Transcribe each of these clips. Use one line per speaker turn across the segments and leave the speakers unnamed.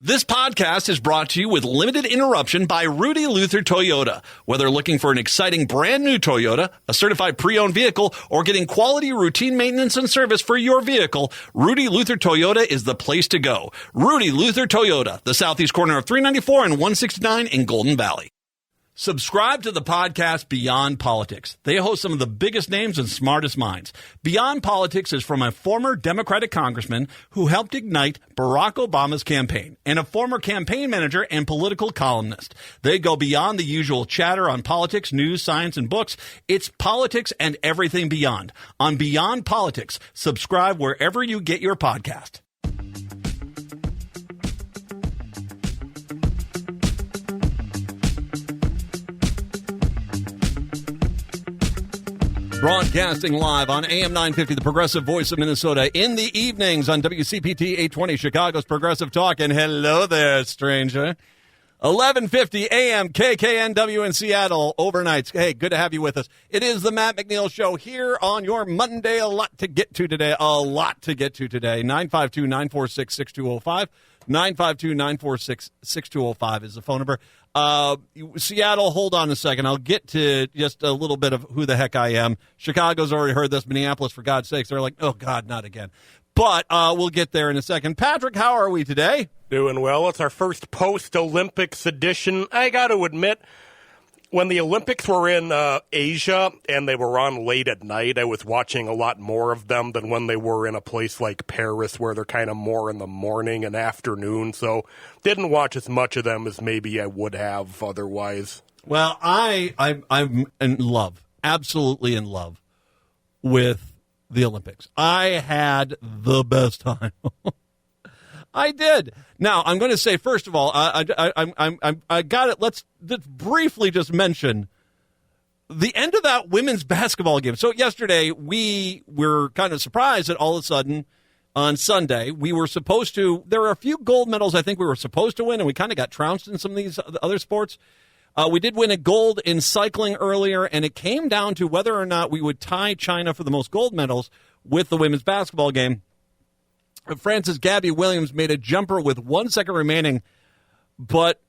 This podcast is brought to you with limited interruption by Rudy Luther Toyota. Whether looking for an exciting brand new Toyota, a certified pre-owned vehicle, or getting quality routine maintenance and service for your vehicle, Rudy Luther Toyota is the place to go. Rudy Luther Toyota, the southeast corner of 394 and 169 in Golden Valley. Subscribe to the podcast Beyond Politics. They host some of the biggest names and smartest minds. Beyond Politics is from a former Democratic congressman who helped ignite Barack Obama's campaign and a former campaign manager and political columnist. They go beyond the usual chatter on politics, news, science, and books. It's politics and everything beyond. On Beyond Politics, subscribe wherever you get your podcast. Broadcasting live on AM 950, the Progressive Voice of Minnesota, in the evenings on WCPT 820, Chicago's Progressive Talk. And hello there, stranger. 1150 AM KKNW in Seattle, overnights. Hey, good to have you with us. It is the Matt McNeil Show here on your Monday. A lot to get to today. 952-946-6205. 952-946-6205 is the phone number. Seattle, hold on a second. I'll get to just a little bit of who the heck I am. Chicago's already heard this. Minneapolis, for God's sakes, they're like, oh, God, not again. But we'll get there in a second. Patrick, how are we today?
Doing well. It's our first post-Olympics edition. I got to admit, when the Olympics were in Asia and they were on late at night, I was watching a lot more of them than when they were in a place like Paris where they're kind of more in the morning and afternoon. So didn't watch as much of them as maybe I would have otherwise.
Well, I'm in love, absolutely in love with the Olympics. I had the best time. I did. Now, I'm going to say, first of all, I got it. Let's briefly just mention the end of that women's basketball game. So yesterday, we were kind of surprised that all of a sudden on Sunday, we were supposed to, there were a few gold medals I think we were supposed to win, and we kind of got trounced in some of these other sports. We did win a gold in cycling earlier, and it came down to whether or not we would tie China for the most gold medals with the women's basketball game. France's Gabby Williams made a jumper with 1 second remaining, but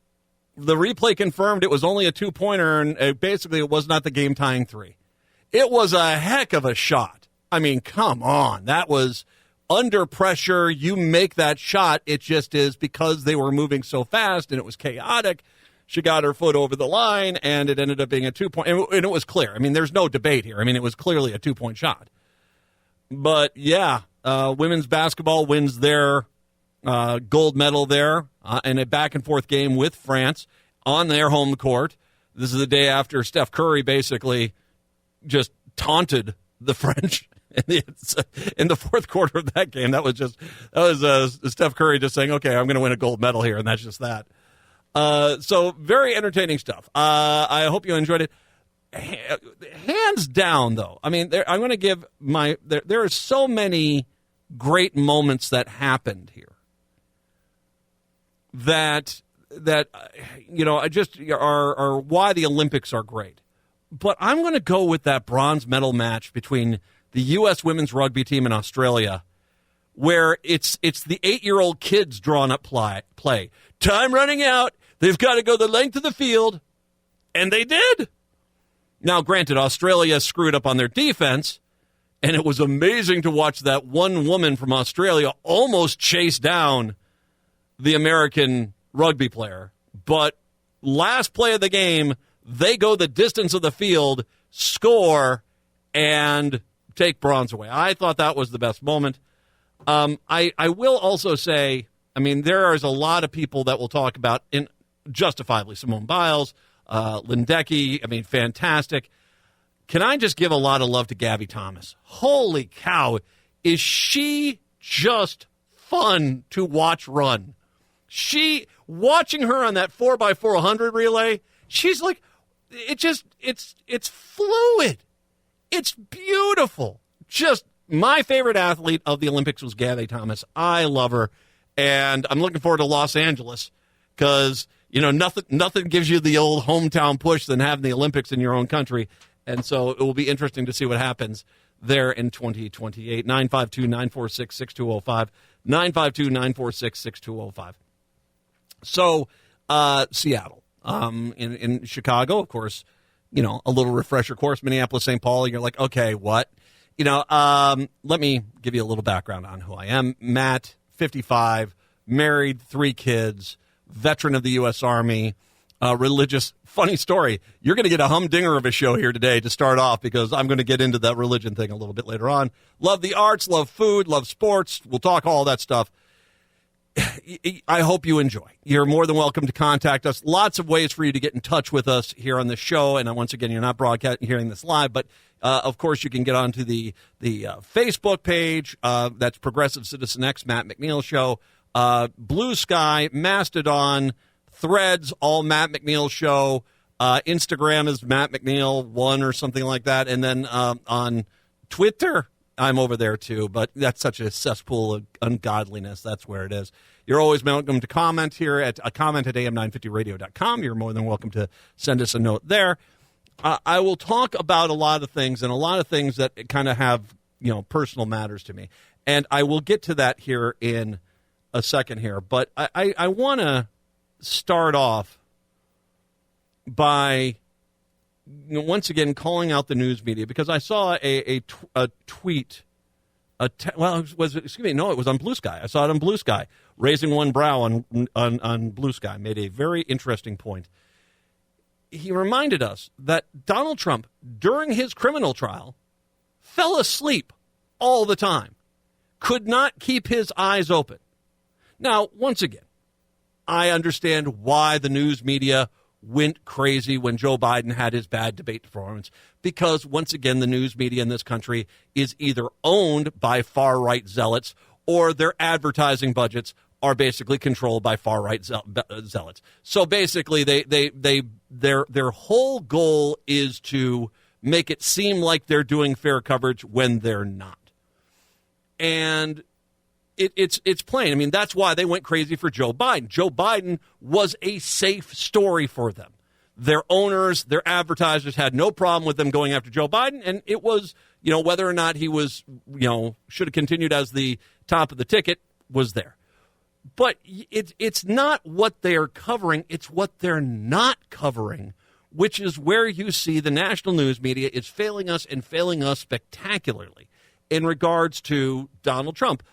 the replay confirmed it was only a two-pointer, and basically it was not the game-tying three. It was a heck of a shot. I mean, come on. That was under pressure. You make that shot. It just is because they were moving so fast, and it was chaotic. She got her foot over the line, and it ended up being a two-point. And it was clear. I mean, there's no debate here. I mean, it was clearly a two-point shot. But, yeah. Women's basketball wins their gold medal there in a back-and-forth game with France on their home court. This is the day after Steph Curry basically just taunted the French in the fourth quarter of that game. That was Steph Curry just saying, okay, I'm going to win a gold medal here, and that's just that. So very entertaining stuff. I hope you enjoyed it. Hands down, though. I mean, I'm going to give there are so many great moments that happened here that I just are why the Olympics are great. But I'm going to go with that bronze medal match between the U.S. women's rugby team and Australia, where it's the 8-year-old kids drawn up play. Time running out. They've got to go the length of the field, and they did. Now, granted, Australia screwed up on their defense, and it was amazing to watch that one woman from Australia almost chase down the American rugby player. But last play of the game, they go the distance of the field, score, and take bronze away. I thought that was the best moment. I will also say, I mean, there is a lot of people that will talk about, justifiably, Simone Biles, Lindecki, I mean, fantastic. Can I just give a lot of love to Gabby Thomas? Holy cow, is she just fun to watch run. Watching her on that 4x400 relay, she's like, it's fluid. It's beautiful. Just my favorite athlete of the Olympics was Gabby Thomas. I love her, and I'm looking forward to Los Angeles because, nothing gives you the old hometown push than having the Olympics in your own country. And so it will be interesting to see what happens there in 2028. 952-946-6205. 952-946-6205. So, Seattle. In Chicago, of course, a little refresher course, Minneapolis, St. Paul, you're like, okay, what? Let me give you a little background on who I am. Matt, 55, married, 3 kids, veteran of the U.S. Army, religious. Funny story. You're going to get a humdinger of a show here today to start off because I'm going to get into that religion thing a little bit later on. Love the arts, love food, love sports. We'll talk all that stuff. I hope you enjoy. You're more than welcome to contact us. Lots of ways for you to get in touch with us here on the show. And once again, you're not hearing this live, but of course you can get onto the Facebook page. That's Progressive Citizen X, Matt McNeil Show. Blue Sky, Mastodon, Threads, all Matt McNeil Show. Instagram is Matt McNeil 1 or something like that. And then on Twitter, I'm over there too, but that's such a cesspool of ungodliness. That's where it is. You're always welcome to comment here at am950radio.com. You're more than welcome to send us a note there. I will talk about a lot of things and a lot of things that kind of have, personal matters to me. And I will get to that here in a second here. But I want to start off by once again calling out the news media because I saw a tweet. It was on Blue Sky. I saw it on Blue Sky. Raising one brow on Blue Sky made a very interesting point. He reminded us that Donald Trump, during his criminal trial, fell asleep all the time, could not keep his eyes open. Now, once again, I understand why the news media went crazy when Joe Biden had his bad debate performance, because once again, the news media in this country is either owned by far-right zealots or their advertising budgets are basically controlled by far-right zealots. So basically, their whole goal is to make it seem like they're doing fair coverage when they're not. And it's plain. I mean, that's why they went crazy for Joe Biden. Joe Biden was a safe story for them. Their owners, their advertisers had no problem with them going after Joe Biden, and it was, whether or not he was, should have continued as the top of the ticket was there. But it's not what they're covering, it's what they're not covering, which is where you see the national news media is failing us and failing us spectacularly in regards to Donald Trump.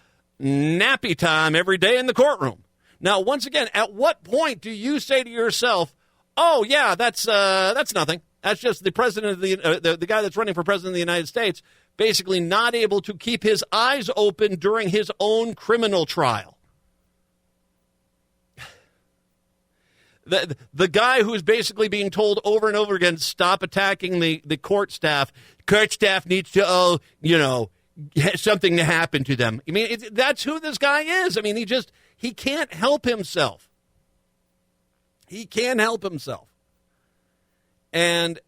Nappy time every day in the courtroom. Now, once again, at what point do you say to yourself, "Oh yeah, that's nothing. That's just the president of the guy that's running for president of the United States, basically not able to keep his eyes open during his own criminal trial." The guy who's basically being told over and over again, "Stop attacking the court staff. Court staff needs to, something to happen to them." I mean, that's who this guy is. I mean, he can't help himself. He can't help himself. And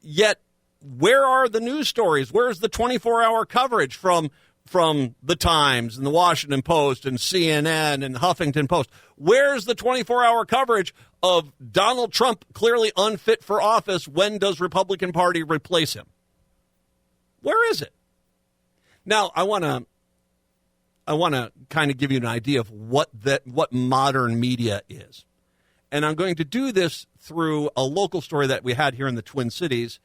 yet, where are the news stories? Where's the 24-hour coverage from the Times and the Washington Post and CNN and Huffington Post? Where's the 24-hour coverage of Donald Trump clearly unfit for office? When does Republican Party replace him? Where is it? Now, I want to kind of give you an idea of what modern media is. And I'm going to do this through a local story that we had here in the Twin Cities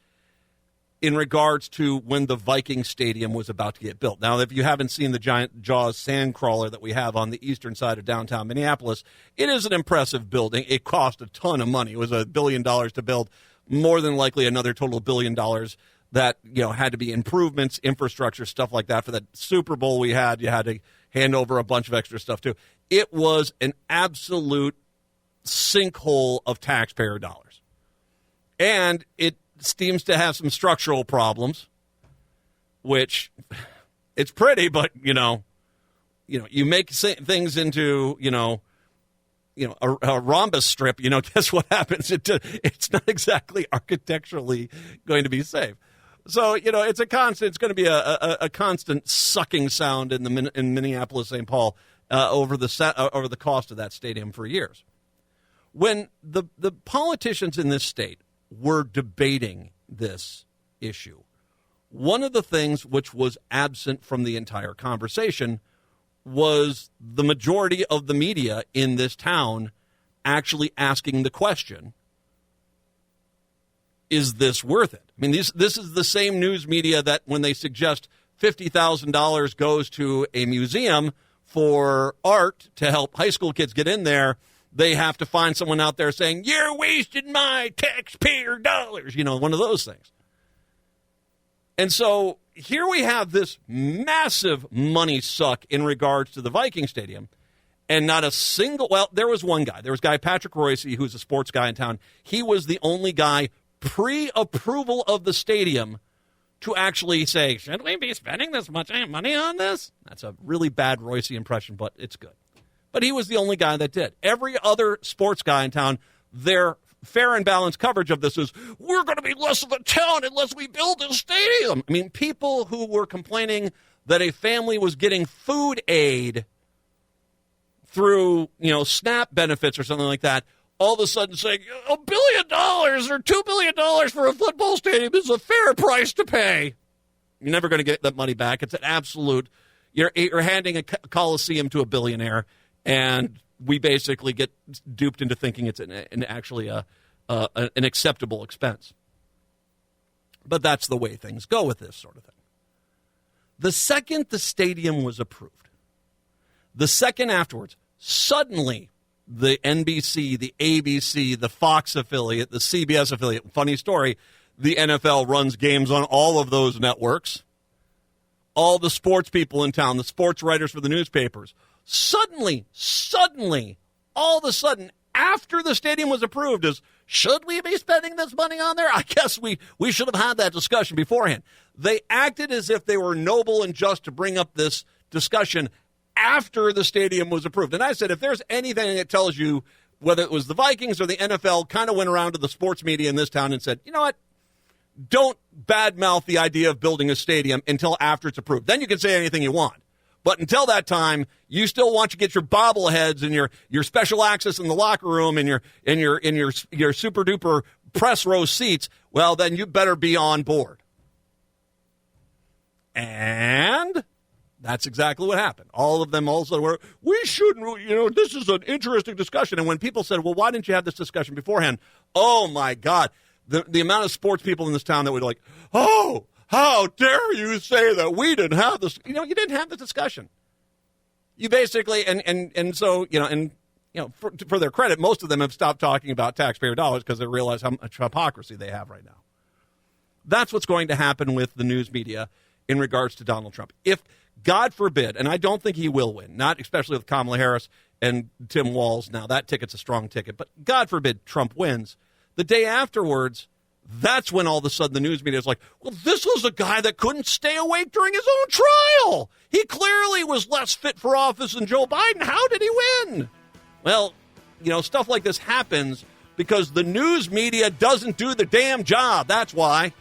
in regards to when the Viking Stadium was about to get built. Now, if you haven't seen the giant Jaws sand crawler that we have on the eastern side of downtown Minneapolis, it is an impressive building. It cost a ton of money. It was $1 billion to build, more than likely another total $1 billion that, had to be improvements, infrastructure, stuff like that. For that Super Bowl we had, you had to hand over a bunch of extra stuff too. It was an absolute sinkhole of taxpayer dollars. And it seems to have some structural problems, which it's pretty, but, you make things into, a rhombus strip, guess what happens? It's not exactly architecturally going to be safe. So, it's going to be a constant sucking sound in Minneapolis, St. Paul, over the cost of that stadium for years. When the politicians in this state were debating this issue, one of the things which was absent from the entire conversation was the majority of the media in this town actually asking the question, is this worth it? I mean, this is the same news media that when they suggest $50,000 goes to a museum for art to help high school kids get in there, they have to find someone out there saying, you're wasting my taxpayer dollars, one of those things. And so here we have this massive money suck in regards to the Viking Stadium, and not a single, well, there was one guy. There was guy Patrick Royce, who's a sports guy in town. He was the only guy pre-approval of the stadium to actually say, should we be spending this much money on this? That's a really bad Royce impression, but it's good. But he was the only guy that did. Every other sports guy in town, their fair and balanced coverage of this is, we're going to be less of a town unless we build a stadium. I mean, people who were complaining that a family was getting food aid through, SNAP benefits or something like that, all of a sudden saying $1 billion or $2 billion for a football stadium is a fair price to pay. You're never going to get that money back. It's an absolute, you're handing a coliseum to a billionaire, and we basically get duped into thinking it's actually an acceptable expense. But that's the way things go with this sort of thing. The second the stadium was approved, the second afterwards, suddenly the NBC, the ABC, the Fox affiliate, the CBS affiliate, funny story, the NFL runs games on all of those networks. All the sports people in town, the sports writers for the newspapers, suddenly, all of a sudden, after the stadium was approved, is, should we be spending this money on there? I guess we should have had that discussion beforehand. They acted as if they were noble and just to bring up this discussion after the stadium was approved. And I said, if there's anything that tells you whether it was the Vikings or the NFL kind of went around to the sports media in this town and said, you know what, don't badmouth the idea of building a stadium until after it's approved. Then you can say anything you want. But until that time, you still want to get your bobbleheads and your special access in the locker room and your super duper press row seats. Well, then you better be on board. And that's exactly what happened. All of them also were, we shouldn't, this is an interesting discussion. And when people said, well, why didn't you have this discussion beforehand? Oh, my God. The amount of sports people in this town that were like, oh, how dare you say that we didn't have this? You didn't have the discussion. You basically, so, for their credit, most of them have stopped talking about taxpayer dollars because they realize how much hypocrisy they have right now. That's what's going to happen with the news media in regards to Donald Trump. If, God forbid, and I don't think he will win, not especially with Kamala Harris and Tim Walz. Now, that ticket's a strong ticket, but God forbid Trump wins. The day afterwards, that's when all of a sudden the news media is like, well, this was a guy that couldn't stay awake during his own trial. He clearly was less fit for office than Joe Biden. How did he win? Well, stuff like this happens because the news media doesn't do the damn job. That's why.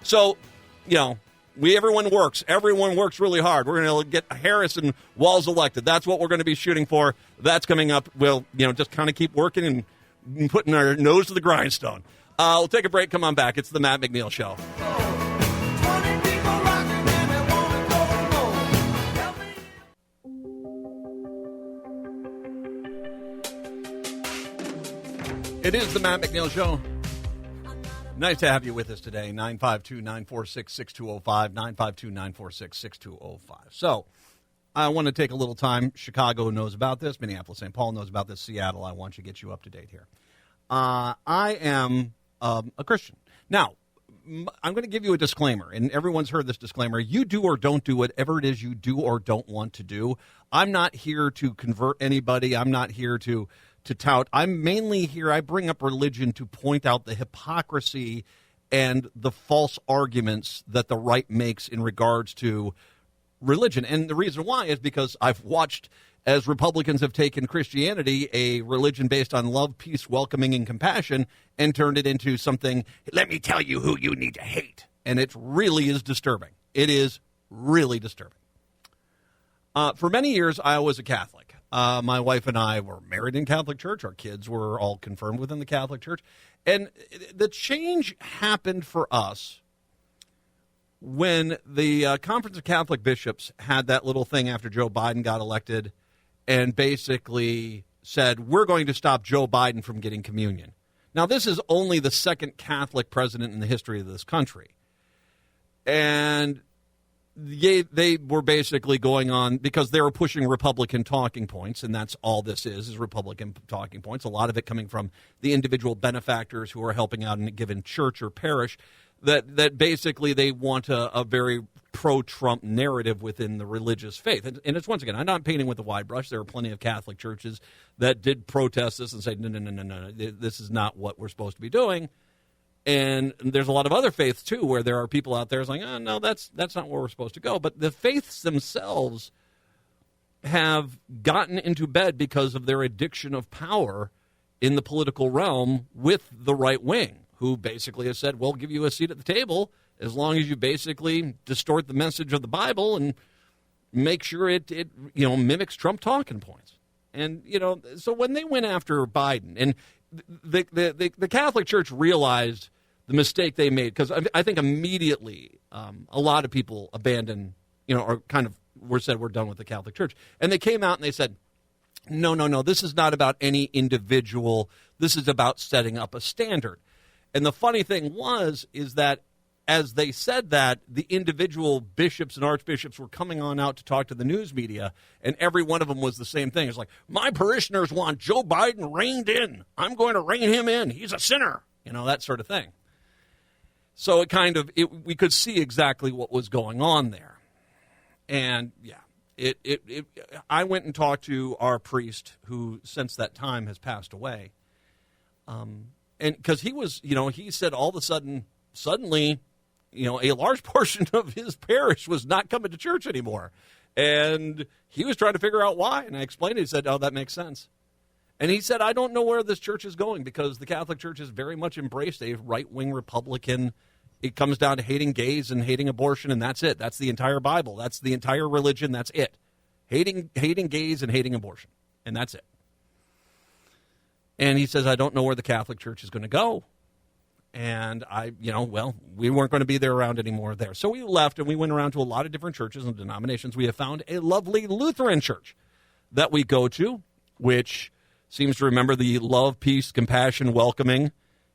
So, everyone works. Everyone works really hard. We're going to get Harris and Walz elected. That's what we're going to be shooting for. That's coming up. We'll, just kind of keep working and putting our nose to the grindstone. We'll take a break. Come on back. It's the Matt McNeil Show. It is the Matt McNeil Show. Nice to have you with us today. 952-946-6205, 952-946-6205. So, I want to take a little time. Chicago knows about this. Minneapolis, St. Paul knows about this. Seattle, I want to get you up to date here. I am a Christian. Now, I'm going to give you a disclaimer, and everyone's heard this disclaimer. You do or don't do whatever it is you do or don't want to do. I'm not here to convert anybody. I'm not here to tout. I'm mainly here, I bring up religion to point out the hypocrisy and the false arguments that the right makes in regards to religion. And the reason why is because I've watched as Republicans have taken Christianity, a religion based on love, peace, welcoming, and compassion, and turned it into something, let me tell you who you need to hate. And it really is disturbing. It is really disturbing. For many years, I was a Catholic. My wife and I were married in Catholic Church. Our kids were all confirmed within the Catholic Church. And the change happened for us when the Conference of Catholic Bishops had that little thing after Joe Biden got elected and basically said, we're going to stop Joe Biden from getting communion. Now, this is only the second Catholic president in the history of this country. And they were basically going on because they were pushing Republican talking points, and that's all this is Republican talking points, a lot of it coming from the individual benefactors who are helping out in a given church or parish, that basically they want a very pro-Trump narrative within the religious faith. And it's, once again, I'm not painting with a wide brush. There are plenty of Catholic churches that did protest this and say, no, this is not what we're supposed to be doing. And there's a lot of other faiths, too, where there are people out there saying, oh, no, that's not where we're supposed to go. But the faiths themselves have gotten into bed because of their addiction of power in the political realm with the right wing, who basically has said, we'll give you a seat at the table as long as you basically distort the message of the Bible and make sure it mimics Trump talking points. And, so when they went after Biden, and the Catholic Church realized the mistake they made, because I think immediately a lot of people abandoned, or kind of said we're done with the Catholic Church. And they came out and they said, no, this is not about any individual. This is about setting up a standard. And the funny thing is that as they said that, the individual bishops and archbishops were coming on out to talk to the news media, and every one of them was the same thing. It's like, my parishioners want Joe Biden reined in. I'm going to rein him in. He's a sinner. That sort of thing. So we could see exactly what was going on there. And, yeah, I went and talked to our priest, who since that time has passed away. And because he was, he said all of a suddenly, a large portion of his parish was not coming to church anymore. And he was trying to figure out why. And I explained it. He said, oh, that makes sense. And he said, I don't know where this church is going, because the Catholic Church has very much embraced a right-wing Republican. It comes down to hating gays and hating abortion, and that's it. That's the entire Bible. That's the entire religion. That's it. Hating gays and hating abortion, and that's it. And he says, I don't know where the Catholic Church is going to go. And we weren't going to be there around anymore there. So we left, and we went around to a lot of different churches and denominations. We have found a lovely Lutheran church that we go to, which seems to remember the love, peace, compassion, welcoming.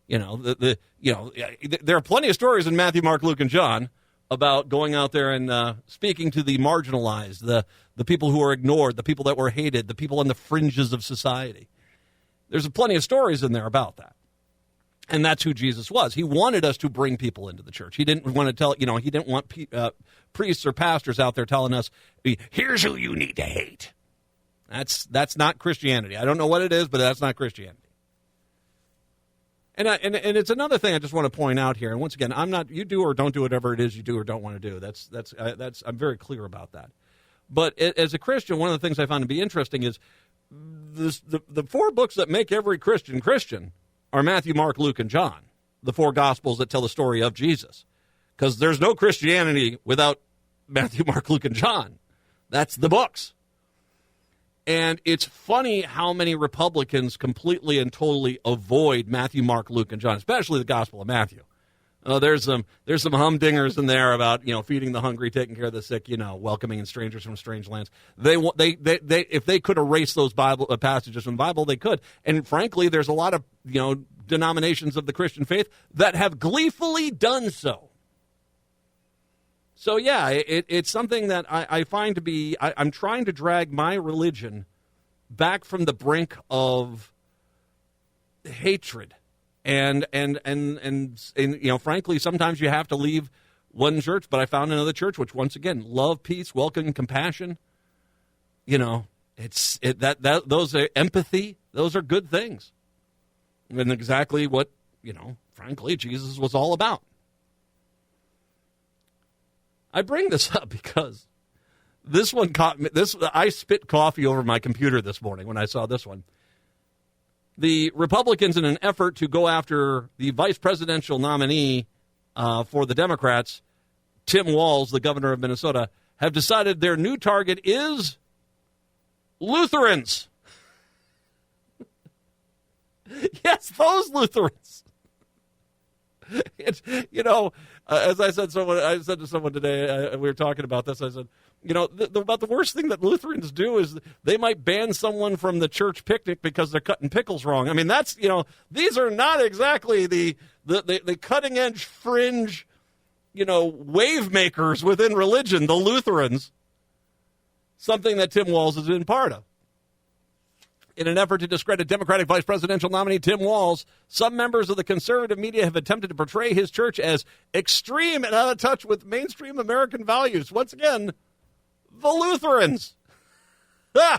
There are plenty of stories in Matthew, Mark, Luke, and John about going out there and speaking to the marginalized, the people who are ignored, the people that were hated, the people on the fringes of society. There's plenty of stories in there about that. And that's who Jesus was. He wanted us to bring people into the church. He didn't want to he didn't want priests or pastors out there telling us, here's who you need to hate. That's not Christianity. I don't know what it is, but that's not Christianity. And it's another thing I just want to point out here. And once again, you do or don't do whatever it is you do or don't want to do. That's I'm very clear about that. But as a Christian, one of the things I found to be interesting is the four books that make every Christian Christian are Matthew, Mark, Luke, and John, the four Gospels that tell the story of Jesus. Because there's no Christianity without Matthew, Mark, Luke, and John. That's the books. And it's funny how many Republicans completely and totally avoid Matthew, Mark, Luke, and John, especially the Gospel of Matthew. There's some humdingers in there about feeding the hungry, taking care of the sick, welcoming in strangers from strange lands. They if they could erase those Bible passages from the Bible, they could. And frankly, there's a lot of denominations of the Christian faith that have gleefully done so. So yeah, it's something that I find to be. I'm trying to drag my religion back from the brink of hatred. And frankly, sometimes you have to leave one church, but I found another church which, once again, love, peace, welcome, compassion. Those are empathy. Those are good things, and exactly what frankly, Jesus was all about. I bring this up because this one caught me. I spit coffee over my computer this morning when I saw this one. The Republicans, in an effort to go after the vice presidential nominee for the Democrats, Tim Walz, the governor of Minnesota, have decided their new target is Lutherans. Yes, those Lutherans. It's, as I said to someone today, we were talking about this. I said, about the worst thing that Lutherans do is they might ban someone from the church picnic because they're cutting pickles wrong. I mean, that's, these are not exactly the cutting edge fringe, wave makers within religion, the Lutherans, something that Tim Walz has been part of. In an effort to discredit Democratic vice presidential nominee Tim Walz, some members of the conservative media have attempted to portray his church as extreme and out of touch with mainstream American values. Once again, the Lutherans. Ah!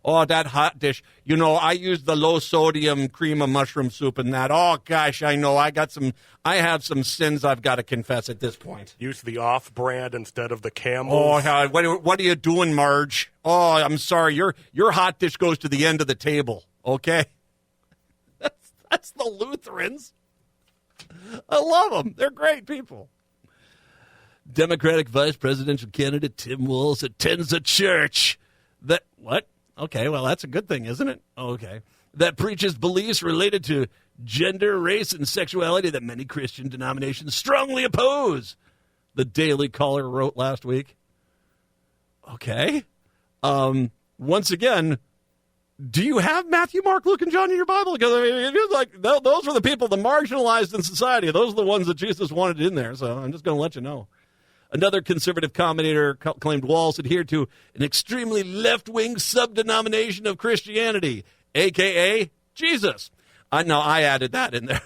Oh, that hot dish. I used the low-sodium cream of mushroom soup in that. Oh, gosh, I know. I have some sins I've got to confess at this point.
Use the off-brand instead of the Campbell.
Oh, what are you doing, Marge? Oh, I'm sorry. Your hot dish goes to the end of the table, okay? That's the Lutherans. I love them. They're great people. Democratic vice presidential candidate Tim Walz attends a church that, what? Okay, well, that's a good thing, isn't it? Okay. That preaches beliefs related to gender, race, and sexuality that many Christian denominations strongly oppose, the Daily Caller wrote last week. Okay. Once again, do you have Matthew, Mark, Luke, and John in your Bible? Because it feels like those are the people, the marginalized in society. Those are the ones that Jesus wanted in there, so I'm just going to let you know. Another conservative commentator claimed Walz adhered to an extremely left-wing subdenomination of Christianity, a.k.a. Jesus. I added that in there.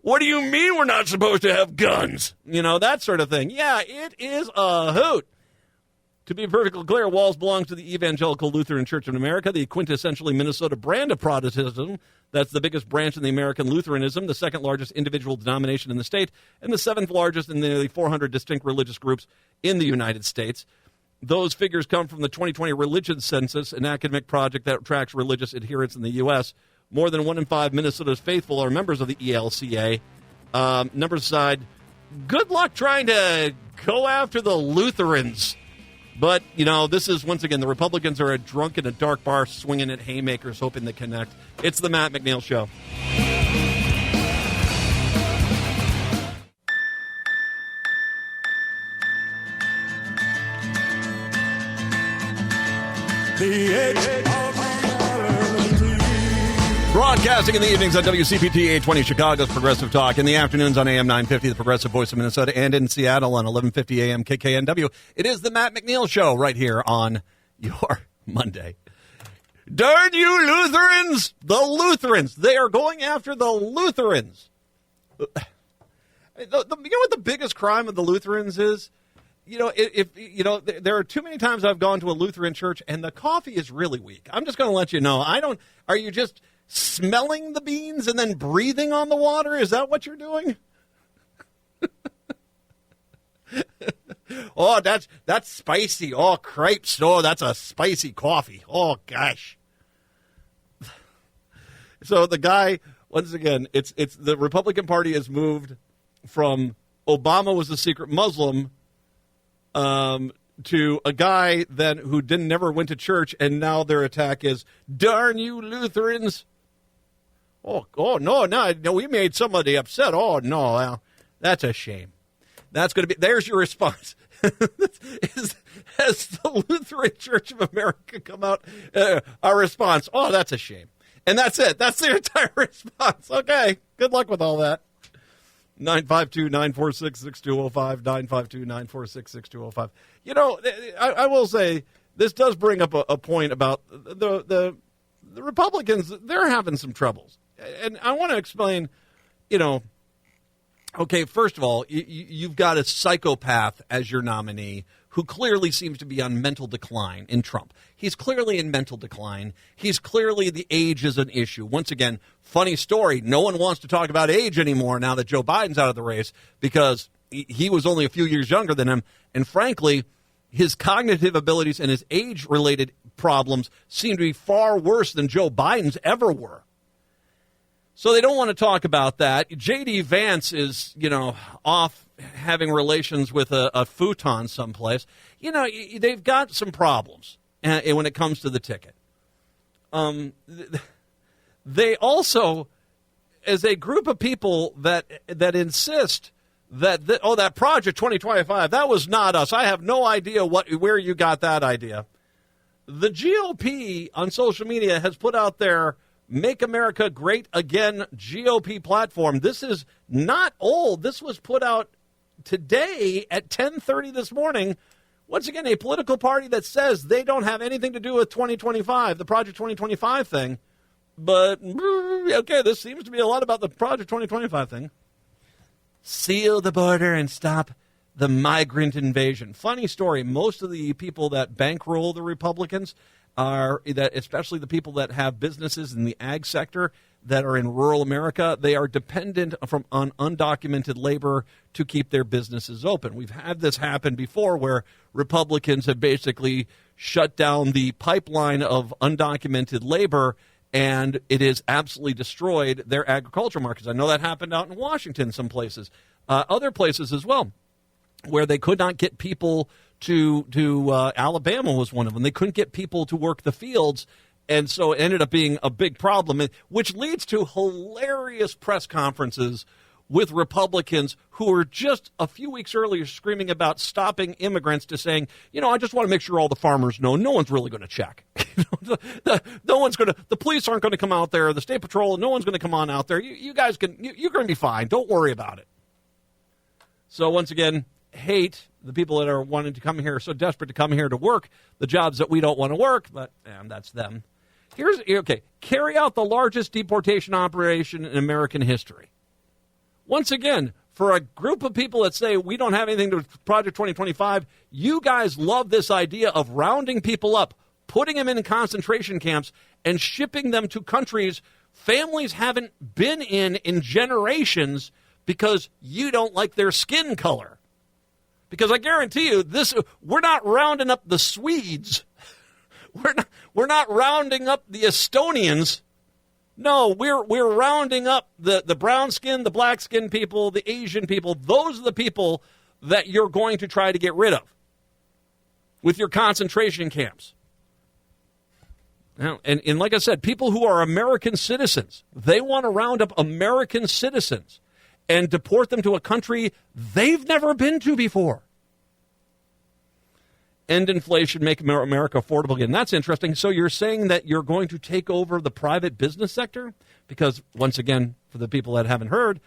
What do you mean we're not supposed to have guns? That sort of thing. Yeah, it is a hoot. To be perfectly clear, Walz belongs to the Evangelical Lutheran Church of America, the quintessentially Minnesota brand of Protestantism. That's the biggest branch in the American Lutheranism, the second largest individual denomination in the state, and the seventh largest in the nearly 400 distinct religious groups in the United States. Those figures come from the 2020 Religion Census, an academic project that tracks religious adherence in the U.S. More than 1 in 5 Minnesota's faithful are members of the ELCA. Numbers aside, good luck trying to go after the Lutherans. But, this is, once again, the Republicans are drunk in a dark bar swinging at haymakers, hoping to connect. It's the Matt McNeil Show. The Edge of Broadcasting in the evenings on WCPT 820 Chicago's Progressive Talk, in the afternoons on AM 950, the Progressive Voice of Minnesota, and in Seattle on 1150 AM KKNW. It is the Matt McNeil Show right here on your Monday. Darn you, Lutherans! The Lutherans! They are going after the Lutherans. You know what the biggest crime of the Lutherans is? There are too many times I've gone to a Lutheran church and the coffee is really weak. I'm just going to let you know. Are you just smelling the beans and then breathing on the water? Is that what you're doing? Oh, that's spicy. Oh, crepes. Oh, that's a spicy coffee. Oh, gosh. So the guy, once again, it's the Republican Party has moved from Obama was a secret Muslim to a guy then who never went to church, and now their attack is, darn you Lutherans. Oh, no, we made somebody upset. Oh, no, well, that's a shame. That's going to be, there's your response. Has the Lutheran Church of America come out, our response, oh, that's a shame. And that's it. That's the entire response. Okay, good luck with all that. 952-946-6205, 952-946-6205. I will say, this does bring up a point about the Republicans. They're having some troubles. And I want to explain, okay, first of all, you've got a psychopath as your nominee who clearly seems to be on mental decline in Trump. He's clearly in mental decline. He's clearly, the age is an issue. Once again, funny story, no one wants to talk about age anymore now that Joe Biden's out of the race because he was only a few years younger than him. And frankly, his cognitive abilities and his age-related problems seem to be far worse than Joe Biden's ever were. So they don't want to talk about that. J.D. Vance is, off having relations with a futon someplace. They've got some problems when it comes to the ticket. they also, as a group of people that insist that that Project 2025, that was not us. I have no idea where you got that idea. The GOP on social media has put out their Make America Great Again GOP platform. This is not old. This was put out today at 10:30 this morning. Once again, a political party that says they don't have anything to do with 2025, the Project 2025 thing. But, okay, this seems to be a lot about the Project 2025 thing. Seal the border and stop the migrant invasion. Funny story. Most of the people that bankroll the Republicans are, that especially the people that have businesses in the ag sector that are in rural America, they are dependent on undocumented labor to keep their businesses open. We've had this happen before where Republicans have basically shut down the pipeline of undocumented labor, and it has absolutely destroyed their agriculture markets. I know that happened out in Washington, some places, other places as well, where they could not get people to Alabama was one of them. They couldn't get people to work the fields, and so it ended up being a big problem, which leads to hilarious press conferences with Republicans who were just a few weeks earlier screaming about stopping immigrants to saying, I just want to make sure all the farmers know no one's really going to check. No one's going to, the police aren't going to come out there, the state patrol, no one's going to come on out there. You guys you're going to be fine. Don't worry about it. So once again, hate the people that are wanting to come here, so desperate to come here to work the jobs that we don't want to work, but that's them. Carry out the largest deportation operation in American history. Once again, for a group of people that say we don't have anything to do with Project 2025, you guys love this idea of rounding people up, putting them in concentration camps, and shipping them to countries families haven't been in generations because you don't like their skin color. Because I guarantee you, we're not rounding up the Swedes. We're not rounding up the Estonians. No, we're rounding up the brown skin, the black skin people, the Asian people. Those are the people that you're going to try to get rid of with your concentration camps. Now, and like I said, people who are American citizens, they want to round up American citizens and deport them to a country they've never been to before. End inflation, make America affordable again. That's interesting. So you're saying that you're going to take over the private business sector? Because, once again, for the people that haven't heard,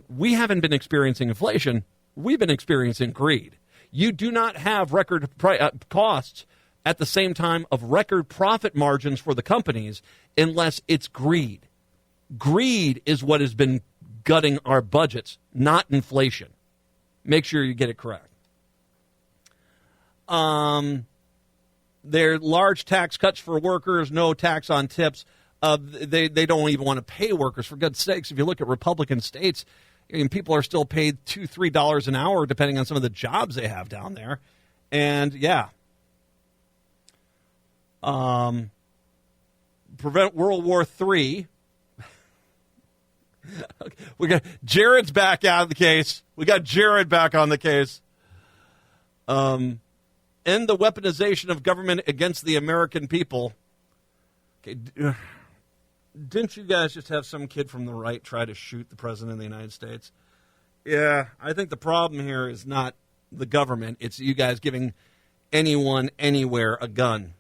we haven't been experiencing inflation. We've been experiencing greed. You do not have record costs at the same time of record profit margins for the companies unless it's greed. Greed is what has been gutting our budgets, not inflation. Make sure you get it correct. There are large tax cuts for workers, no tax on tips. They don't even want to pay workers. For God's sakes, if you look at Republican states, people are still paid $2-3 an hour depending on some of the jobs they have down there. And, prevent World War III. Okay. We got Jared's back out of the case. We got Jared back on the case. End the weaponization of government against the American people. Okay. Didn't you guys just have some kid from the right try to shoot the president of the United States? Yeah, I think the problem here is not the government. It's you guys giving anyone, anywhere, a gun.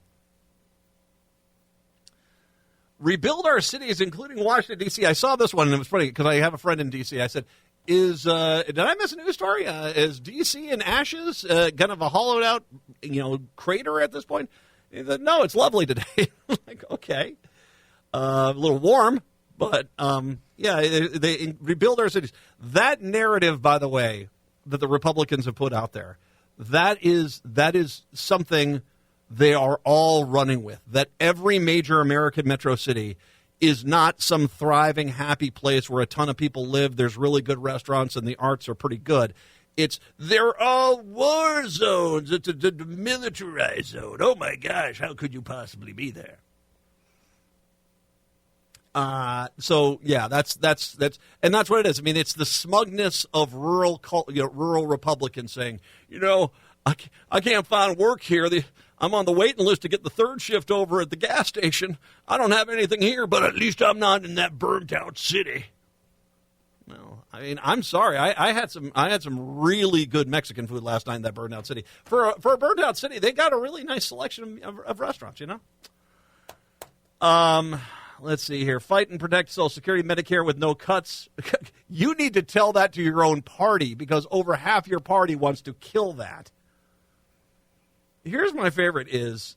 Rebuild our cities, including Washington, D.C. I saw this one, and it was funny because I have a friend in D.C. I said, did I miss a news story? Is D.C. in ashes, kind of a hollowed out, crater at this point? He said, no, it's lovely today. I'm like, okay. A little warm, but, they rebuild our cities. That narrative, by the way, that the Republicans have put out there, that is something they are all running with, that every major American metro city is not some thriving, happy place where a ton of people live, there's really good restaurants, and the arts are pretty good. They're all war zones. It's a demilitarized zone. Oh, my gosh, how could you possibly be there? That's what it is. I mean, it's the smugness of rural Republicans saying, I can't find work here. I'm on the waiting list to get the third shift over at the gas station. I don't have anything here, but at least I'm not in that burnt-out city. No, I mean, I'm sorry. I had some really good Mexican food last night in that burnt-out city. For a burnt-out city, they got a really nice selection of restaurants, you know? Let's see here. Fight and protect Social Security, Medicare with no cuts. You need to tell that to your own party because over half your party wants to kill that. Here's my favorite is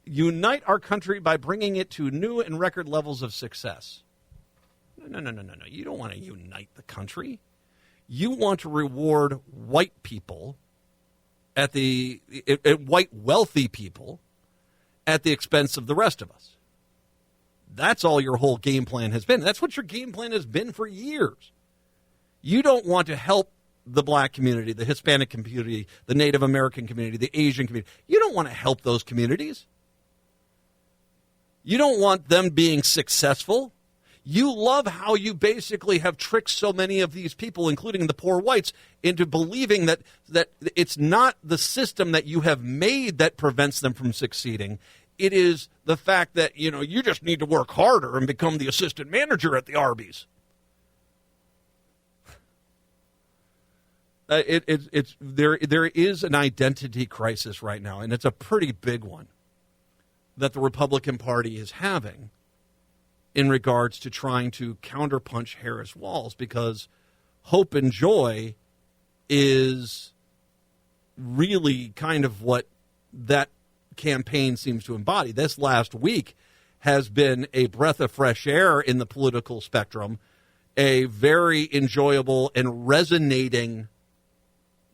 unite our country by bringing it to new and record levels of success. No. You don't want to unite the country. You want to reward white people white wealthy people at the expense of the rest of us. That's all your whole game plan has been. That's what your game plan has been for years. You don't want to help the black community, the Hispanic community, the Native American community, the Asian community. You don't want to help those communities. You don't want them being successful. You love how you basically have tricked so many of these people, including the poor whites, into believing that it's not the system that you have made that prevents them from succeeding. It is the fact that, you just need to work harder and become the assistant manager at the Arby's. There is an identity crisis right now, and it's a pretty big one that the Republican Party is having in regards to trying to counterpunch Harris Walz, because hope and joy is really kind of what that campaign seems to embody. This last week has been a breath of fresh air in the political spectrum, a very enjoyable and resonating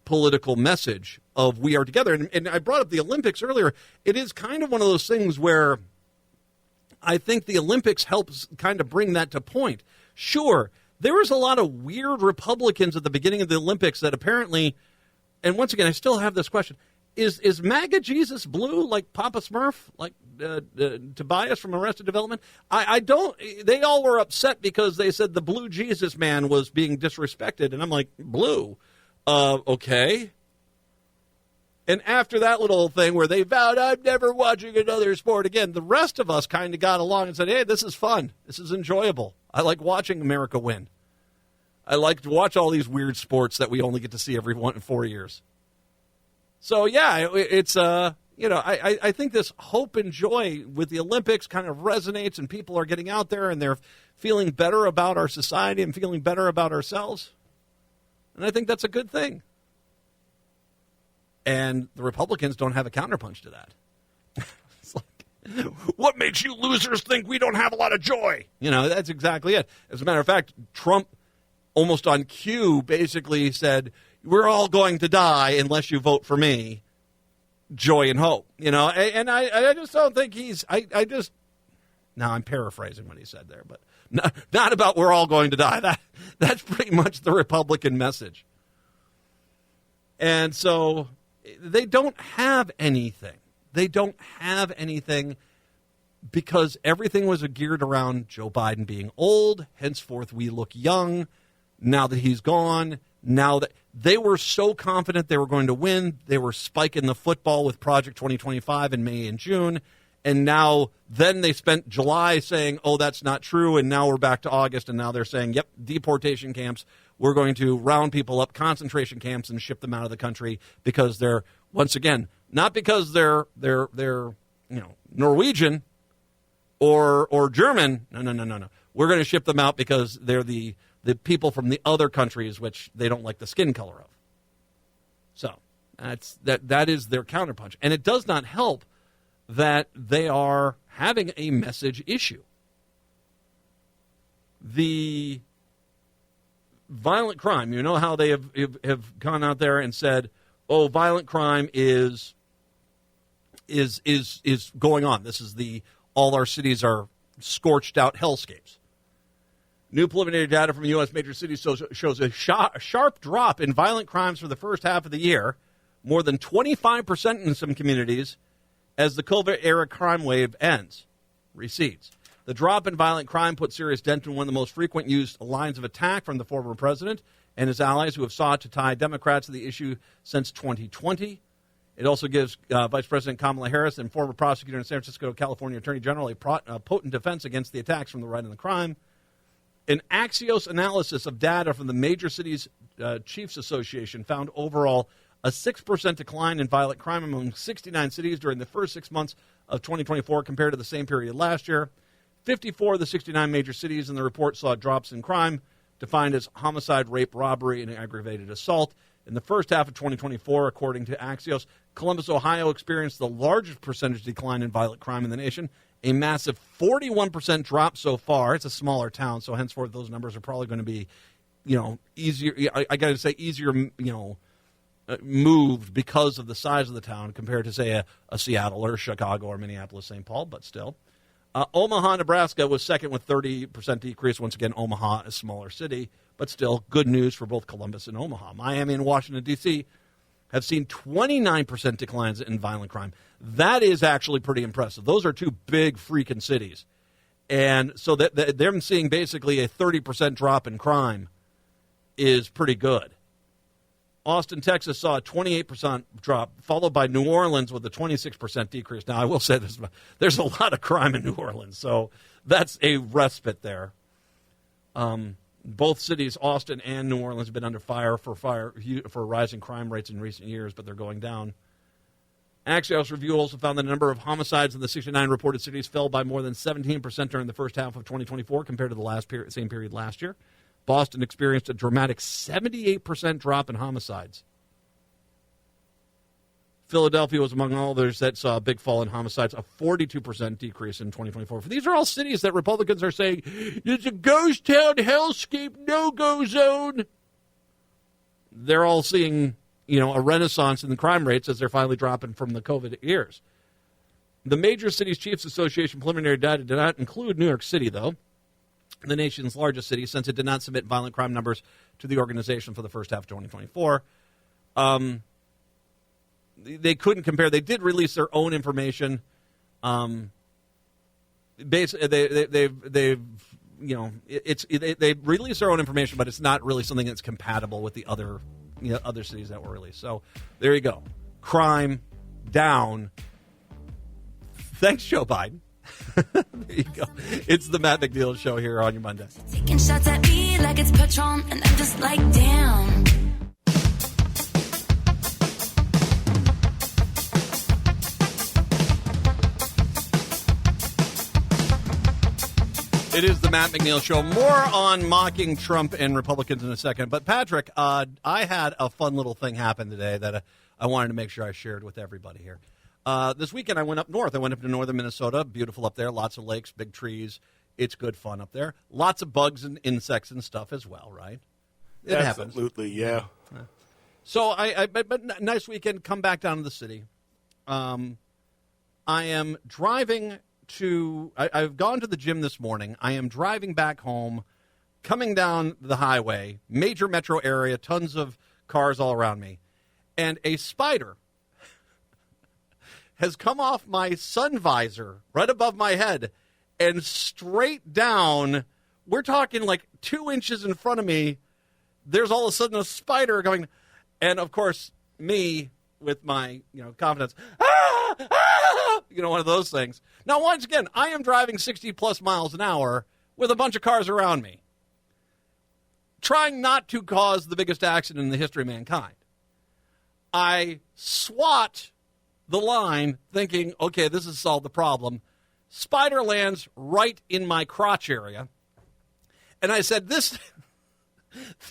political message of we are together. And I brought up the Olympics earlier. It is kind of one of those things where I think the Olympics helps kind of bring that to point. Sure, there was a lot of weird Republicans at the beginning of the Olympics that apparently, and once again, I still have this question, is MAGA Jesus blue like Papa Smurf, like Tobias from Arrested Development? I don't, they all were upset because they said the blue Jesus man was being disrespected, and I'm like, blue? Okay. And after that little thing where they vowed, I'm never watching another sport again, the rest of us kind of got along and said, hey, this is fun. This is enjoyable. I like watching America win. I like to watch all these weird sports that we only get to see every 4 years. So, yeah, it's, I think this hope and joy with the Olympics kind of resonates, and people are getting out there and they're feeling better about our society and feeling better about ourselves. And I think that's a good thing. And the Republicans don't have a counterpunch to that. It's like, what makes you losers think we don't have a lot of joy? That's exactly it. As a matter of fact, Trump, almost on cue, basically said, we're all going to die unless you vote for me. Joy and hope. And I just don't think now I'm paraphrasing what he said there, but not about we're all going to die. That's pretty much the Republican message. And so they don't have anything. They don't have anything because everything was geared around Joe Biden being old. Henceforth, we look young. Now that he's gone, now that they were so confident they were going to win, they were spiking the football with Project 2025 in May and June. And now then they spent July saying, oh, that's not true. And now we're back to August. And now they're saying, yep, deportation camps. We're going to round people up, concentration camps, and ship them out of the country because they're, once again, not because they're Norwegian or German. No. We're going to ship them out because they're the people from the other countries which they don't like the skin color of. So that is their counterpunch. And it does not help that they are having a message issue. The violent crime, how they have gone out there and said, oh, violent crime is going on. This is all our cities are scorched out hellscapes. New preliminary data from U.S. major cities shows a sharp drop in violent crimes for the first half of the year, more than 25% in some communities, as the COVID-era crime wave recedes. The drop in violent crime put serious dent in one of the most frequent used lines of attack from the former president and his allies who have sought to tie Democrats to the issue since 2020. It also gives Vice President Kamala Harris and former prosecutor in San Francisco, California Attorney General a potent defense against the attacks from the right and the crime. An Axios analysis of data from the Major Cities Chiefs Association found overall a 6% decline in violent crime among 69 cities during the first 6 months of 2024 compared to the same period last year. 54 of the 69 major cities in the report saw drops in crime, defined as homicide, rape, robbery, and aggravated assault. In the first half of 2024, according to Axios, Columbus, Ohio experienced the largest percentage decline in violent crime in the nation, a massive 41% drop so far. It's a smaller town, so henceforth those numbers are probably going to be, easier. I got to say easier, moved because of the size of the town compared to, say, a Seattle or Chicago or Minneapolis, St. Paul, but still. Omaha, Nebraska was second with 30% decrease. Once again, Omaha, a smaller city, but still good news for both Columbus and Omaha. Miami and Washington, D.C. have seen 29% declines in violent crime. That is actually pretty impressive. Those are two big freaking cities. And so they're seeing basically a 30% drop in crime is pretty good. Austin, Texas saw a 28% drop, followed by New Orleans with a 26% decrease. Now, I will say this, there's a lot of crime in New Orleans, so that's a respite there. Both cities, Austin and New Orleans, have been under fire for rising crime rates in recent years, but they're going down. Axios review also found that the number of homicides in the 69 reported cities fell by more than 17% during the first half of 2024 compared to the same period last year. Boston experienced a dramatic 78% drop in homicides. Philadelphia was among all others that saw a big fall in homicides, a 42% decrease in 2024. These are all cities that Republicans are saying, it's a ghost town hellscape no-go zone. They're all seeing, a renaissance in the crime rates as they're finally dropping from the COVID years. The Major Cities Chiefs Association preliminary data did not include New York City, though, the nation's largest city, since it did not submit violent crime numbers to the organization for the first half of 2024. They couldn't compare. They did release their own information. Basically, they've released their own information, but it's not really something that's compatible with the other cities that were released. So there you go. Crime down. Thanks, Joe Biden. There you go. It's the Matt McNeil Show here on your Monday.
Taking shots at me like it's Patron, and I'm just like, damn.
It is the Matt McNeil Show. More on mocking Trump and Republicans in a second. But, Patrick, I had a fun little thing happen today that I wanted to make sure I shared with everybody here. This weekend I went up north. I went up to northern Minnesota. Beautiful up there. Lots of lakes, big trees. It's good fun up there. Lots of bugs and insects and stuff as well, right? It happens.
Absolutely, yeah.
So but nice weekend. Come back down to the city. I am driving to. I've gone to the gym this morning. I am driving back home, coming down the highway, major metro area, tons of cars all around me, and a spider has come off my sun visor right above my head and straight down. We're talking like 2 inches in front of me. There's all of a sudden a spider going, and of course me with my confidence, one of those things. Now, once again, I am driving 60 plus miles an hour with a bunch of cars around me, trying not to cause the biggest accident in the history of mankind. I swat the line thinking, okay, this has solved the problem. Spider lands right in my crotch area. And I said, this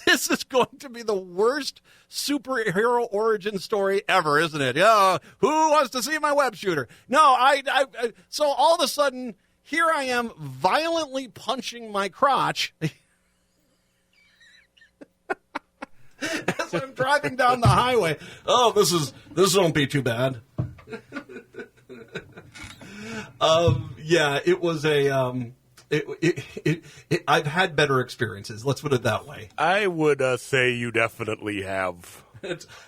is going to be the worst superhero origin story ever, isn't it? Yeah, who wants to see my web shooter? No, so all of a sudden, here I am violently punching my crotch as I'm driving down the highway. Oh, this won't be too bad. It was a. I've had better experiences. Let's put it that way.
I would say you definitely have.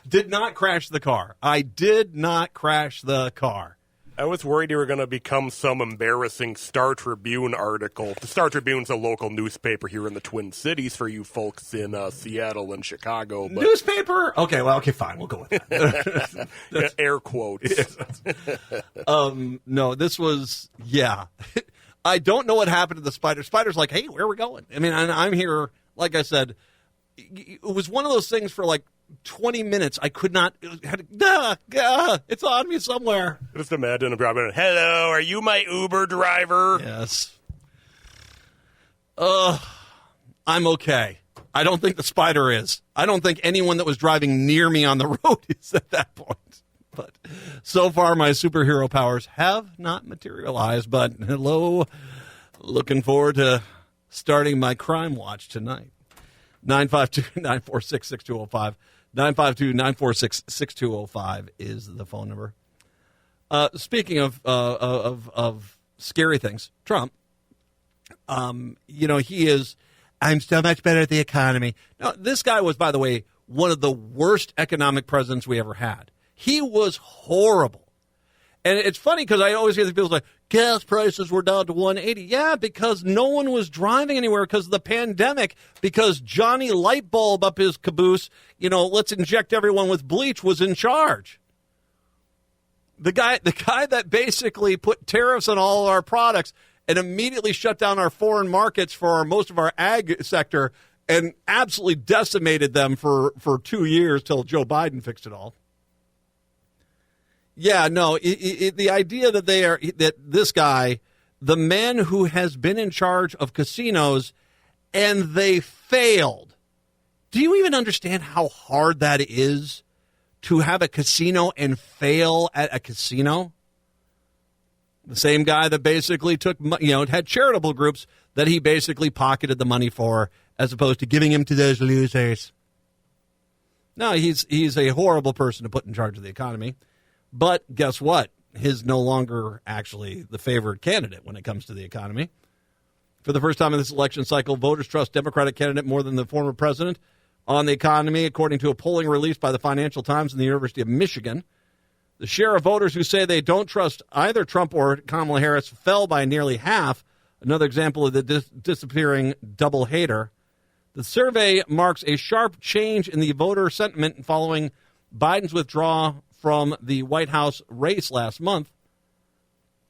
Did not crash the car. I did not crash the car.
I was worried you were going to become some embarrassing Star Tribune article. The Star Tribune's a local newspaper here in the Twin Cities for you folks in Seattle and Chicago. But
Newspaper? Okay, fine. We'll go with that.
Air quotes.
No, this was, yeah. I don't know what happened to the Spider. Spider's like, hey, where are we going? I mean, I'm here, like I said, it was one of those things for like 20 minutes. I could not, it's on me somewhere.
Just imagine a driver, hello, are you my Uber driver?
Yes. I'm okay. I don't think the Spider is. I don't think anyone that was driving near me on the road is at that point. But so far, my superhero powers have not materialized. But hello, looking forward to starting my crime watch tonight. 952-946-6205. 952-946-6205 is the phone number. Speaking of scary things, Trump, he is, I'm so much better at the economy. Now, this guy was, by the way, one of the worst economic presidents we ever had. He was horrible. And it's funny because I always hear the people like, gas prices were down to 180. Yeah, because no one was driving anywhere because of the pandemic, because Johnny Lightbulb up his caboose, let's inject everyone with bleach, was in charge. The guy that basically put tariffs on all of our products and immediately shut down our foreign markets for most of our ag sector and absolutely decimated them for 2 years till Joe Biden fixed it all. Yeah, no, the idea that this guy, the man who has been in charge of casinos and they failed. Do you even understand how hard that is to have a casino and fail at a casino? The same guy that basically had charitable groups that he basically pocketed the money for as opposed to giving him to those losers. No, he's a horrible person to put in charge of the economy. But guess what? He's no longer actually the favored candidate when it comes to the economy. For the first time in this election cycle, voters trust Democratic candidate more than the former president on the economy, according to a polling released by the Financial Times and the University of Michigan. The share of voters who say they don't trust either Trump or Kamala Harris fell by nearly half, another example of the disappearing double hater. The survey marks a sharp change in the voter sentiment following Biden's withdrawal from the White House race last month.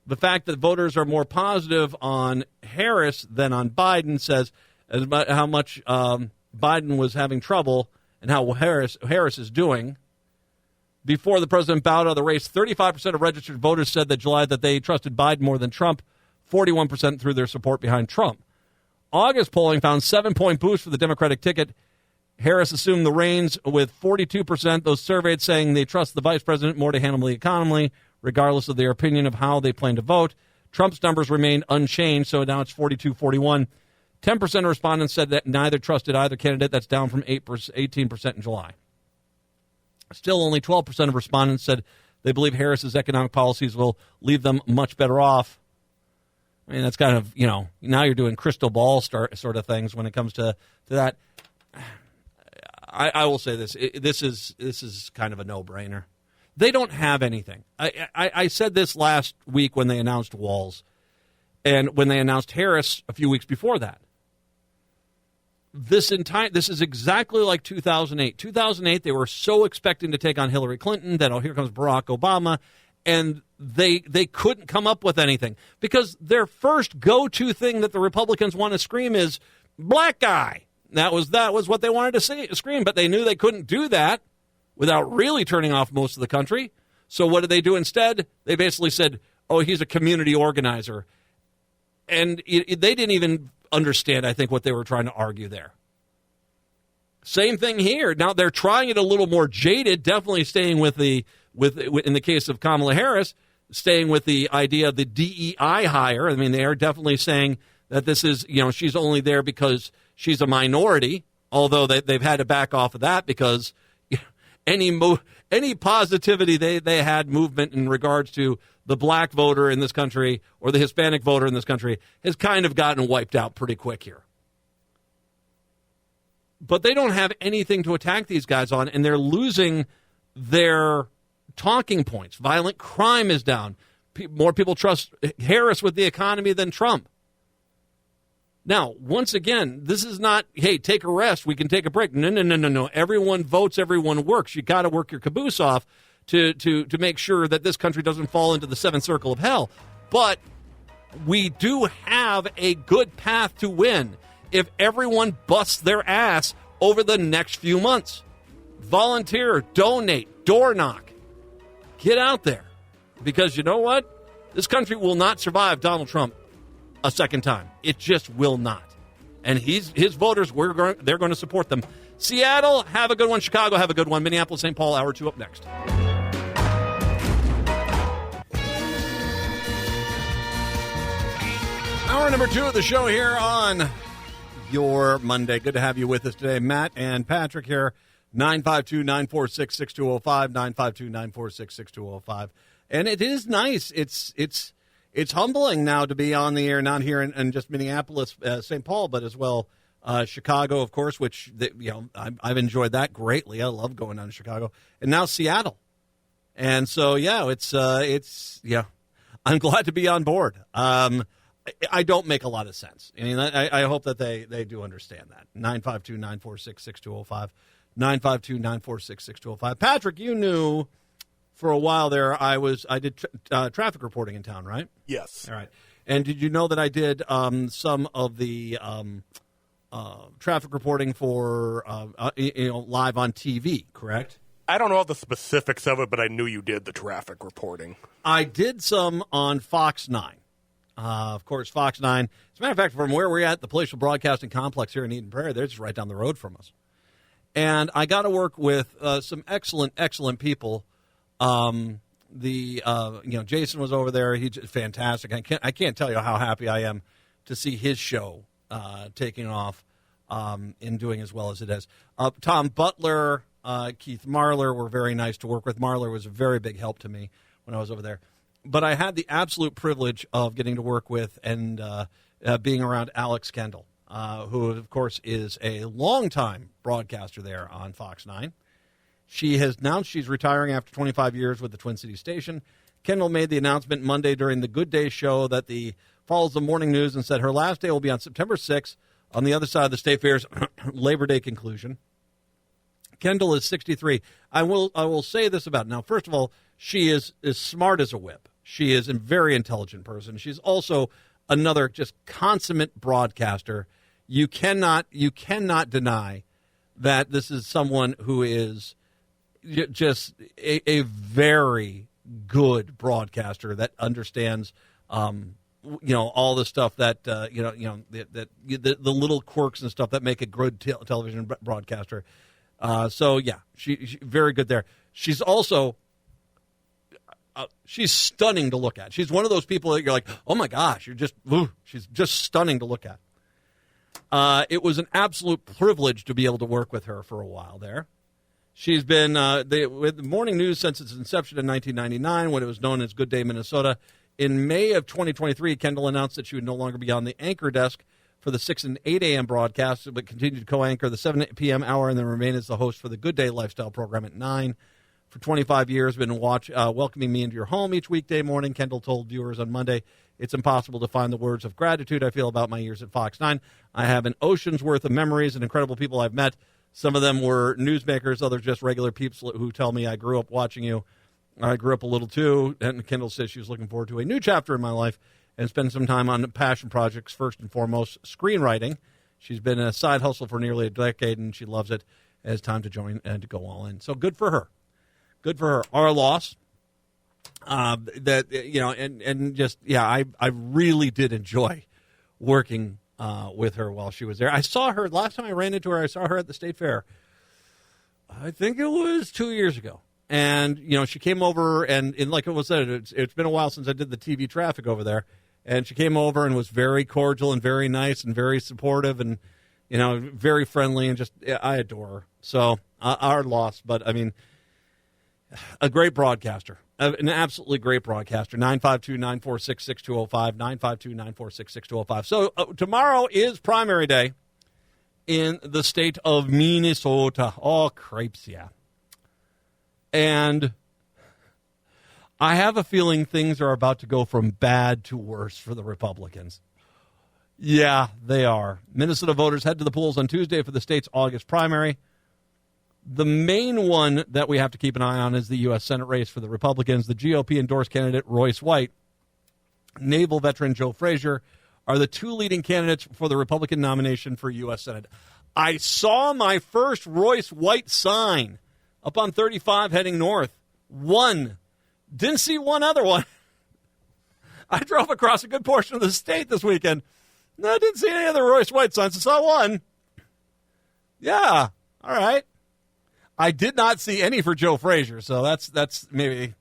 The fact that voters are more positive on Harris than on Biden says how much Biden was having trouble and how Harris is doing. Before the president bowed out of the race, 35% of registered voters said that July that they trusted Biden more than Trump, 41% threw their support behind Trump. August polling found 7-point boost for the Democratic ticket. Harris assumed the reins with 42%, those surveyed saying they trust the vice president more to handle the economy, regardless of their opinion of how they plan to vote. Trump's numbers remained unchanged, so now it's 42-41. 10% of respondents said that neither trusted either candidate. That's down from 18% in July. Still, only 12% of respondents said they believe Harris's economic policies will leave them much better off. I mean, that's kind of, now you're doing crystal ball sort of things when it comes to that. I will say this. This is kind of a no-brainer. They don't have anything. I said this last week when they announced Walz and when they announced Harris a few weeks before that. This is exactly like 2008. 2008, they were so expecting to take on Hillary Clinton that, here comes Barack Obama, and they couldn't come up with anything because their first go-to thing that the Republicans want to scream is black guy. That was what they wanted to scream, but they knew they couldn't do that without really turning off most of the country. So what did they do instead? They basically said, oh, he's a community organizer. And they didn't even understand, I think, what they were trying to argue there. Same thing here. Now, they're trying it a little more jaded, definitely staying in the case of Kamala Harris, staying with the idea of the DEI hire. I mean, they are definitely saying that this is, she's only there because she's a minority, although they've had to back off of that because any positivity they had movement in regards to the black voter in this country or the Hispanic voter in this country has kind of gotten wiped out pretty quick here. But they don't have anything to attack these guys on, and they're losing their talking points. Violent crime is down. more people trust Harris with the economy than Trump. Now, once again, this is not, hey, take a rest, we can take a break. No. Everyone votes, everyone works. You got to work your caboose off to make sure that this country doesn't fall into the seventh circle of hell. But we do have a good path to win if everyone busts their ass over the next few months. Volunteer, donate, door knock. Get out there. Because you know what? This country will not survive Donald Trump a second time. It just will not. And his voters, they're going to support them. Seattle, have a good one. Chicago, have a good one. Minneapolis, St. Paul, hour 2 up next. Hour number 2 of the show here on your Monday. Good to have you with us today. Matt and Patrick here. 952-946-6205, 952-946-6205. And it is nice. It's humbling now to be on the air, not here in just Minneapolis, St. Paul, but as well Chicago, of course, which I've enjoyed that greatly. I love going down to Chicago, and now Seattle. And so it's I'm glad to be on board. I don't make a lot of sense. I mean, I hope that they do understand that. 952-946-6205, 952-946-6205. Patrick, you knew. For a while there, I did traffic reporting in town, right?
Yes.
All right. And did you know that I did some of the traffic reporting for live on TV? Correct.
I don't know all the specifics of it, but I knew you did the traffic reporting.
I did some on Fox 9. Of course, Fox 9. As a matter of fact, from where we're at, the Palatial Broadcasting Complex here in Eden Prairie, they're just right down the road from us. And I got to work with some excellent people. Jason was over there. He's just fantastic. I can't tell you how happy I am to see his show taking off in doing as well as it is. Tom Butler, Keith Marler were very nice to work with. Marler was a very big help to me when I was over there. But I had the absolute privilege of getting to work with and being around Alix Kendall, who, of course, is a longtime broadcaster there on Fox 9. She has announced she's retiring after 25 years with the Twin Cities station. Kendall made the announcement Monday during the Good Day show that follows the morning news and said her last day will be on September 6th on the other side of the State Fair's Labor Day conclusion. Kendall is 63. I will say this about her. Now, first of all, she is as smart as a whip. She is a very intelligent person. She's also another just consummate broadcaster. You cannot deny that this is someone who is just a very good broadcaster that understands, all the stuff that the little quirks and stuff that make a good television broadcaster. She's very good there. She's also she's stunning to look at. She's one of those people that you're like, oh my gosh, she's just stunning to look at. It was an absolute privilege to be able to work with her for a while there. She's been with the morning news since its inception in 1999 when it was known as Good Day Minnesota. In May of 2023, Kendall announced that she would no longer be on the anchor desk for the 6 and 8 a.m. broadcasts, but continued to co-anchor the 7 p.m. hour and then remain as the host for the Good Day lifestyle program at 9. For 25 years, been welcoming me into your home each weekday morning. Kendall told viewers on Monday, it's impossible to find the words of gratitude I feel about my years at Fox 9. I have an ocean's worth of memories and incredible people I've met. Some of them were newsmakers, others just regular people who tell me I grew up watching you. I grew up a little too. And Kendall says she was looking forward to a new chapter in my life and spend some time on passion projects, first and foremost, screenwriting. She's been a side hustle for nearly a decade, and she loves it. It's time to join and to go all in. So good for her. Good for her. Our loss. I really did enjoy working with her while she was there. I saw her, last time I ran into her, I saw her at the State Fair. I think it was 2 years ago. And, she came over, and like it was said, it's been a while since I did the TV traffic over there. And she came over and was very cordial and very nice and very supportive and, very friendly and just, I adore her. So, our loss. But, a great broadcaster, an absolutely great broadcaster. 952-946-6205, 952-946-6205. So, tomorrow is primary day in the state of Minnesota. Oh, crepes, yeah. And I have a feeling things are about to go from bad to worse for the Republicans. Yeah, they are. Minnesota voters head to the polls on Tuesday for the state's August primary. The main one that we have to keep an eye on is the U.S. Senate race for the Republicans. The GOP endorsed candidate Royce White, naval veteran Joe Frazier are the two leading candidates for the Republican nomination for U.S. Senate. I saw my first Royce White sign up on 35 heading north. One. Didn't see one other one. I drove across a good portion of the state this weekend. No, I didn't see any other Royce White signs. I saw one. Yeah, all right. I did not see any for Joe Frazier, so that's maybe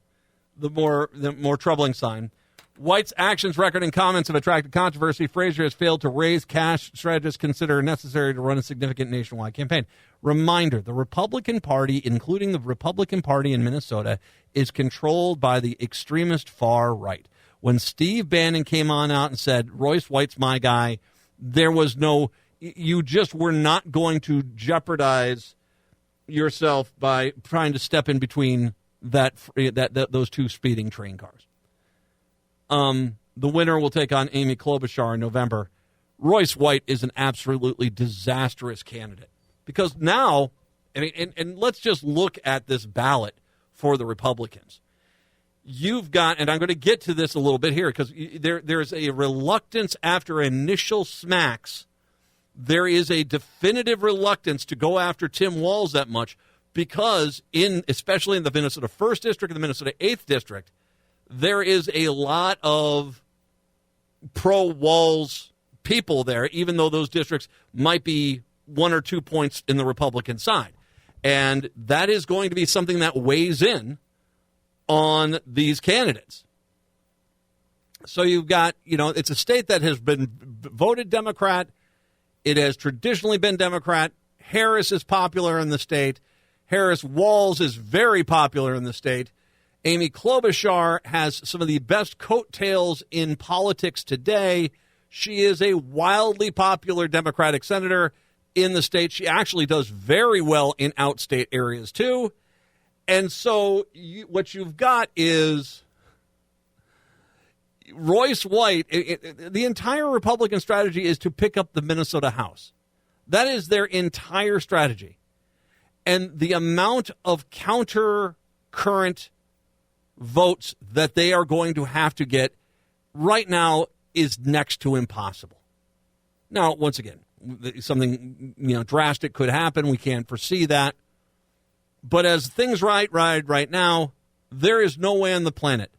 the more troubling sign. White's actions, record, and comments have attracted controversy. Frazier has failed to raise cash strategists consider necessary to run a significant nationwide campaign. Reminder, the Republican Party, including the Republican Party in Minnesota, is controlled by the extremist far right. When Steve Bannon came on out and said, Royce White's my guy, there was no, you just were not going to jeopardize yourself by trying to step in between those two speeding train cars. The winner will take on Amy Klobuchar in November. Royce White is an absolutely disastrous candidate because now, and let's just look at this ballot for the Republicans. You've got, and I'm going to get to this a little bit here because there's a reluctance after initial smacks. There is a definitive reluctance to go after Tim Walz that much because especially in the Minnesota 1st District and the Minnesota 8th District, there is a lot of pro-Walz people there, even though those districts might be 1 or 2 points in the Republican side. And that is going to be something that weighs in on these candidates. So you've got, it's a state that has been voted Democrat. It has traditionally been Democrat. Harris is popular in the state. Walz is very popular in the state. Amy Klobuchar has some of the best coattails in politics today. She is a wildly popular Democratic senator in the state. She actually does very well in outstate areas, too. And so what you've got is Royce White. The entire Republican strategy is to pick up the Minnesota House. That is their entire strategy. And the amount of counter-current votes that they are going to have to get right now is next to impossible. Now, once again, something drastic could happen. We can't foresee that. But as things right now, there is no way on the planet.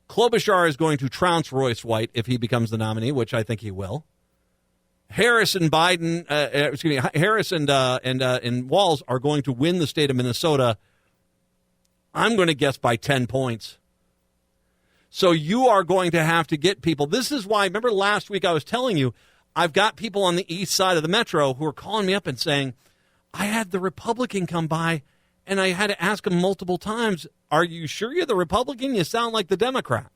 Klobuchar is going to trounce Royce White if he becomes the nominee, which I think he will. Harris and Walz are going to win the state of Minnesota. I'm going to guess by 10 points. So you are going to have to get people. This is why, remember last week I was telling you, I've got people on the east side of the metro who are calling me up and saying, I had the Republican come by, and I had to ask him multiple times, are you sure you're the Republican? You sound like the Democrat.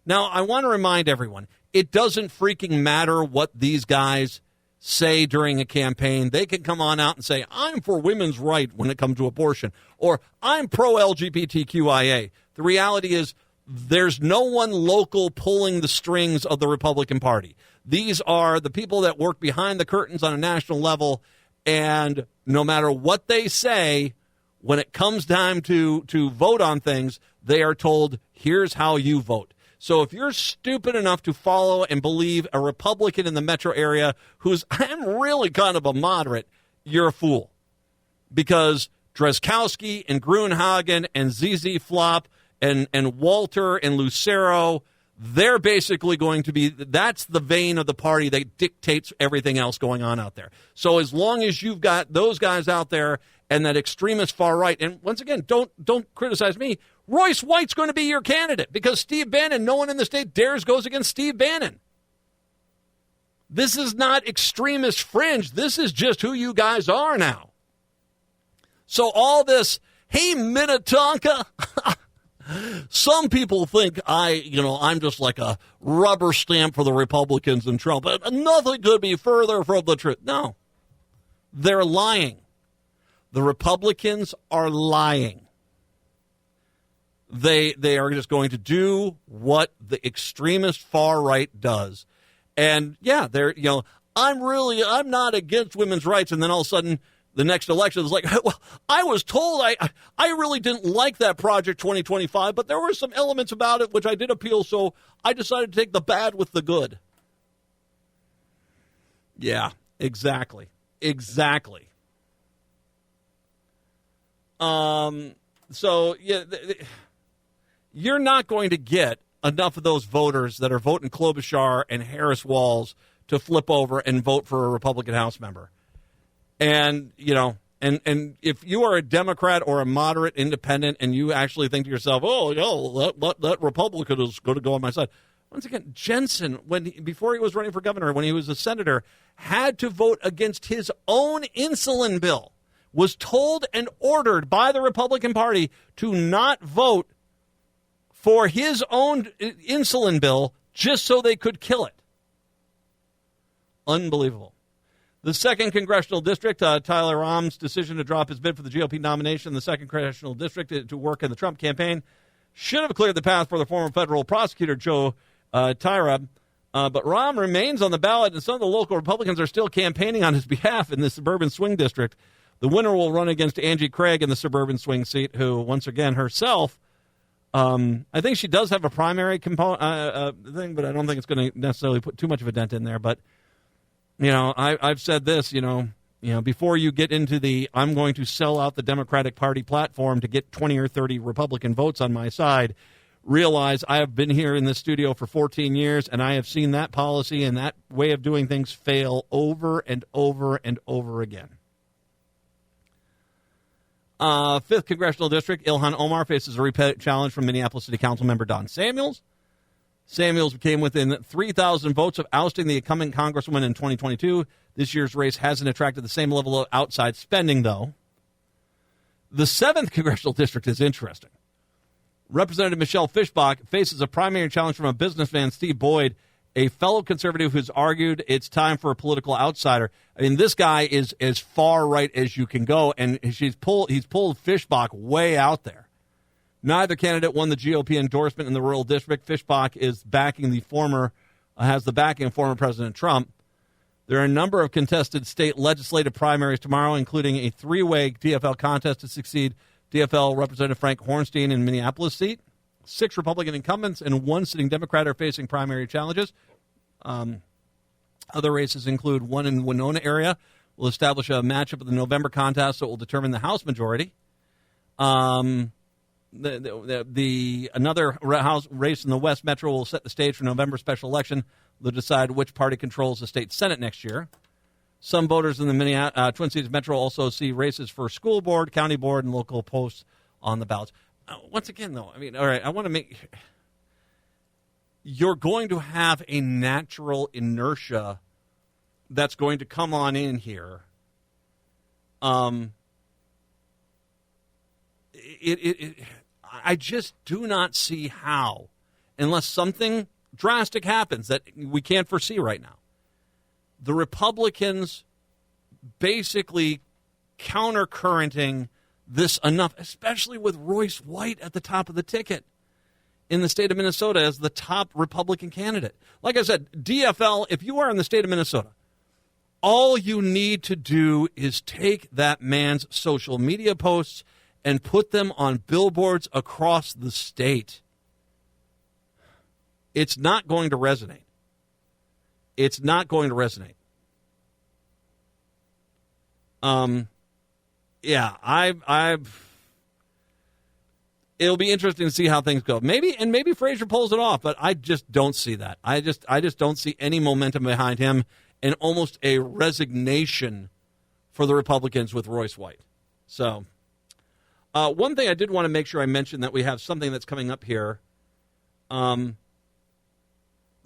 Now, I want to remind everyone, it doesn't freaking matter what these guys say during a campaign. They can come on out and say, I'm for women's right when it comes to abortion, or I'm pro-LGBTQIA. The reality is there's no one local pulling the strings of the Republican Party. These are the people that work behind the curtains on a national level, and no matter what they say, when it comes time to vote on things, they are told, here's how you vote. So if you're stupid enough to follow and believe a Republican in the metro area who's, I'm really kind of a moderate, you're a fool. Because Drazkowski and Gruenhagen and ZZ Flop and Walter and Lucero, they're basically going to be, that's the vein of the party that dictates everything else going on out there. So as long as you've got those guys out there and that extremist far right, and once again, don't criticize me, Royce White's going to be your candidate because Steve Bannon, no one in the state dares goes against Steve Bannon. This is not extremist fringe. This is just who you guys are now. So all this, hey, Minnetonka, some people think I'm just like a rubber stamp for the Republicans and Trump. Nothing could be further from the truth. No, they're lying. The Republicans are lying. They are just going to do what the extremist far right does. And yeah, I'm not against women's rights. And then all of a sudden the next election is like, well, I was told I really didn't like that Project 2025, but there were some elements about it which I did appeal. So I decided to take the bad with the good. Yeah, exactly. So yeah, you're not going to get enough of those voters that are voting Klobuchar and Harris Walz to flip over and vote for a Republican House member. And, and if you are a Democrat or a moderate independent and you actually think to yourself, that Republican is going to go on my side. Once again, Jensen, before he was running for governor, when he was a senator, had to vote against his own insulin bill, was told and ordered by the Republican Party to not vote for his own insulin bill just so they could kill it. Unbelievable. The 2nd Congressional District, Tyler Rahm's decision to drop his bid for the GOP nomination in the 2nd Congressional District to work in the Trump campaign should have cleared the path for the former federal prosecutor, Joe Tyrab. But Rahm remains on the ballot, and some of the local Republicans are still campaigning on his behalf in the suburban swing district. The winner will run against Angie Craig in the suburban swing seat, who, once again, herself, I think she does have a primary component thing, but I don't think it's going to necessarily put too much of a dent in there. But, I've said this, before you get into the I'm going to sell out the Democratic Party platform to get 20 or 30 Republican votes on my side, realize I have been here in this studio for 14 years, and I have seen that policy and that way of doing things fail over and over and over again. 5th Congressional District, Ilhan Omar faces a repeat challenge from Minneapolis City Council member Don Samuels. Samuels came within 3,000 votes of ousting the incumbent congresswoman in 2022. This year's race hasn't attracted the same level of outside spending, though. The 7th Congressional District is interesting. Representative Michelle Fischbach faces a primary challenge from a businessman, Steve Boyd, a fellow conservative who's argued it's time for a political outsider. I mean, this guy is as far right as you can go, and he's pulled Fischbach way out there. Neither candidate won the GOP endorsement in the rural district. Fischbach is has the backing of former President Trump. There are a number of contested state legislative primaries tomorrow, including a 3-way DFL contest to succeed DFL Representative Frank Hornstein in Minneapolis seat. 6 Republican incumbents and 1 sitting Democrat are facing primary challenges. Other races include one in Winona area. We'll establish a matchup at the November contest that will determine the House majority. Another House race in the West Metro will set the stage for November special election. They'll decide which party controls the state Senate next year. Some voters in the Twin Cities Metro also see races for school board, county board, and local posts on the ballots. Once again, though, all right, I want to make... You're going to have a natural inertia that's going to come on in here. I just do not see how, unless something drastic happens that we can't foresee right now, the Republicans basically countercurrenting this enough, especially with Royce White at the top of the ticket in the state of Minnesota as the top Republican candidate. Like I said, DFL, if you are in the state of Minnesota, all you need to do is take that man's social media posts and put them on billboards across the state. It's not going to resonate. It's not going to resonate. It'll be interesting to see how things go. Maybe Frazier pulls it off, but I just don't see that. I just don't see any momentum behind him, and almost a resignation for the Republicans with Royce White. So, one thing I did want to make sure I mentioned, that we have something that's coming up here.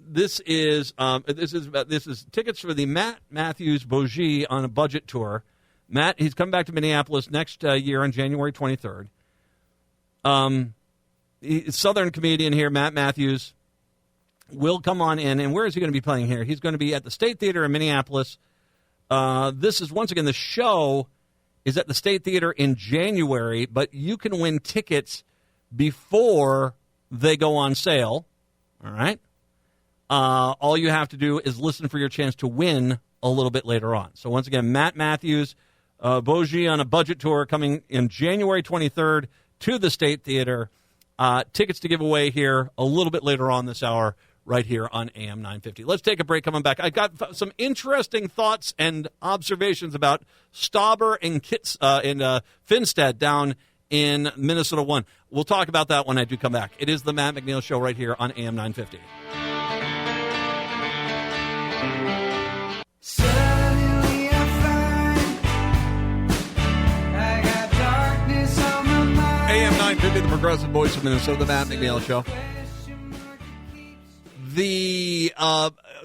This is tickets for the Matt Matthews Bougie on a budget tour. Matt, he's coming back to Minneapolis next year on January 23rd. Southern comedian here, Matt Matthews, will come on in. And where is he going to be playing here? He's going to be at the State Theater in Minneapolis. This is, once again, the show is at the State Theater in January, but you can win tickets before they go on sale. All right? All you have to do is listen for your chance to win a little bit later on. So once again, Matt Matthews, Bogie on a budget tour coming in January 23rd to the State Theater. Tickets to give away here a little bit later on this hour right here on AM 950. Let's take a break. Coming back, I got some interesting thoughts and observations about Stauber and Finstead down in Minnesota 1. We'll talk about that when I do come back. It is the Matt McNeil Show right here on AM 950.
Suddenly I find I got darkness on my mind.
AM 950, the progressive voice of Minnesota, the Matt McNeil Show.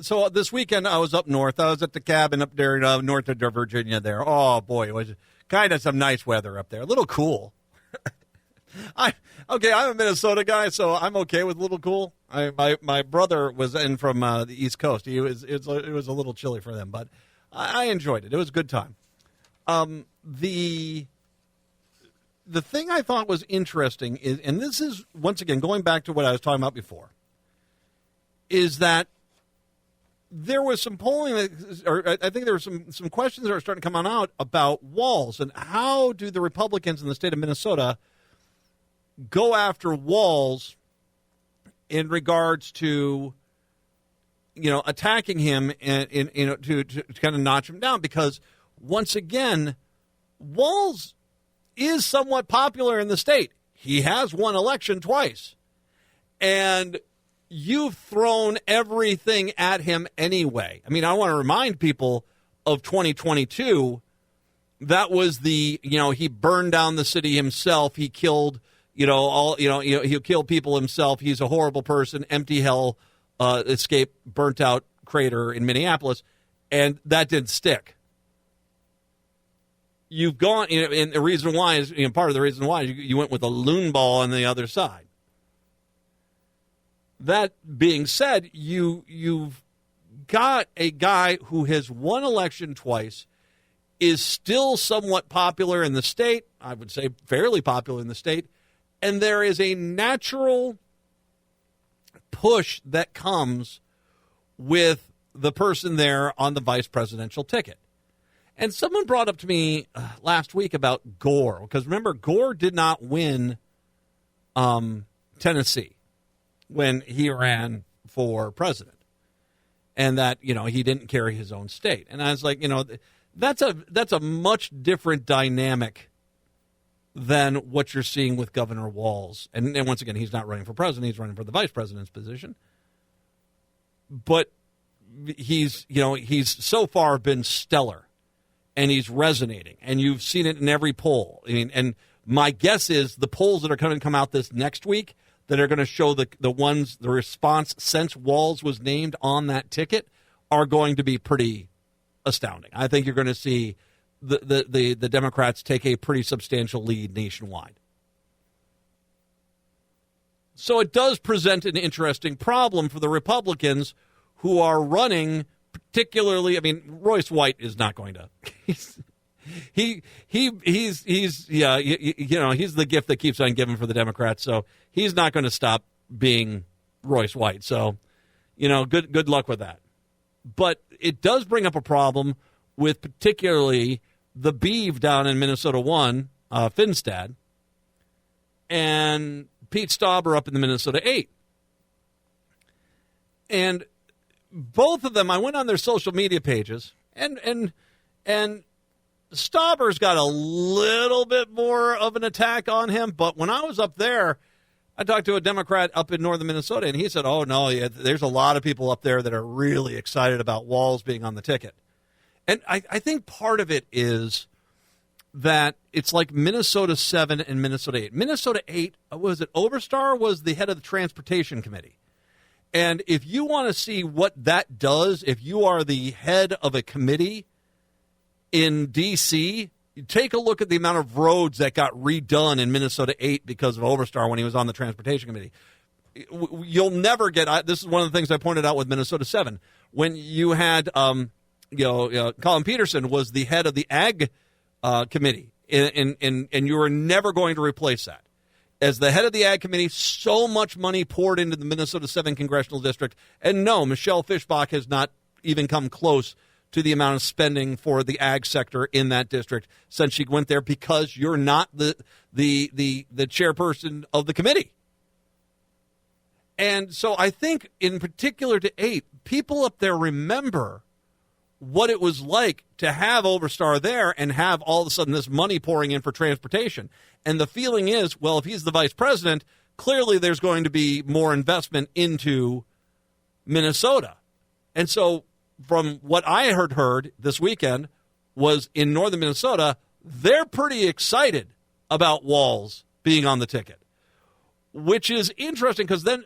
So this weekend I was up north. I was at the cabin up there north of Virginia there. Oh, boy, it was kind of some nice weather up there. A little cool. I'm a Minnesota guy, so I'm okay with a little cool. My brother was in from the East Coast. It was a little chilly for them, but I enjoyed it. It was a good time. The thing I thought was interesting is, and this is, once again, going back to what I was talking about before, is that there was some polling, or I think there were some questions that were starting to come on out about Walz, and how do the Republicans in the state of Minnesota go after Walz in regards to, attacking him and to kind of notch him down, because once again, Walz is somewhat popular in the state. He has won election twice, and you've thrown everything at him anyway. I mean, I want to remind people of 2022. That was he burned down the city himself. He killed, he'll kill people himself. He's a horrible person. Empty hell, escape, burnt out crater in Minneapolis. And that didn't stick. You've gone, and the reason why is, part of the reason why is you went with a loon ball on the other side. That being said, you've got a guy who has won election twice, is still somewhat popular in the state, I would say fairly popular in the state, and there is a natural push that comes with the person there on the vice presidential ticket. And someone brought up to me last week about Gore, because remember, Gore did not win Tennessee when he ran for president, and that, he didn't carry his own state. And I was like, that's a much different dynamic than what you're seeing with Governor Walz. And once again, he's not running for president, he's running for the vice president's position. But he's so far been stellar, and he's resonating, and you've seen it in every poll. I mean, and my guess is the polls that are going to come out this next week that are going to show the response since Walz was named on that ticket are going to be pretty astounding. I think you're going to see the Democrats take a pretty substantial lead nationwide. So it does present an interesting problem for the Republicans who are running, particularly. I mean, Royce White is not going to. He's the gift that keeps on giving for the Democrats. So he's not going to stop being Royce White. So, good luck with that. But it does bring up a problem with particularly the Beeve down in Minnesota 1, Finstead, and Pete Stauber up in the Minnesota 8. And both of them, I went on their social media pages, and Stauber's got a little bit more of an attack on him, but when I was up there, I talked to a Democrat up in northern Minnesota, and he said, oh, no, there's a lot of people up there that are really excited about Walz being on the ticket. And I think part of it is that it's like Minnesota 7 and Minnesota 8. Minnesota 8, was it Oberstar was the head of the Transportation Committee. And if you want to see what that does, if you are the head of a committee in D.C., take a look at the amount of roads that got redone in Minnesota 8 because of Oberstar when he was on the Transportation Committee. You'll never get, this is one of the things I pointed out with Minnesota 7. When you had, Colin Peterson was the head of the Ag Committee, and you were never going to replace that. as the head of the Ag Committee, so much money poured into the Minnesota 7th Congressional District. And no, Michelle Fischbach has not even come close to the amount of spending for the ag sector in that district since she went there, because you're not the chairperson of the committee. And so I think in particular to 8, people up there remember what it was like to have Oberstar there and have all of a sudden this money pouring in for transportation. And the feeling is, well, if he's the vice president, clearly there's going to be more investment into Minnesota. And so from what I heard this weekend was in northern Minnesota, they're pretty excited about Walz being on the ticket, which is interesting because then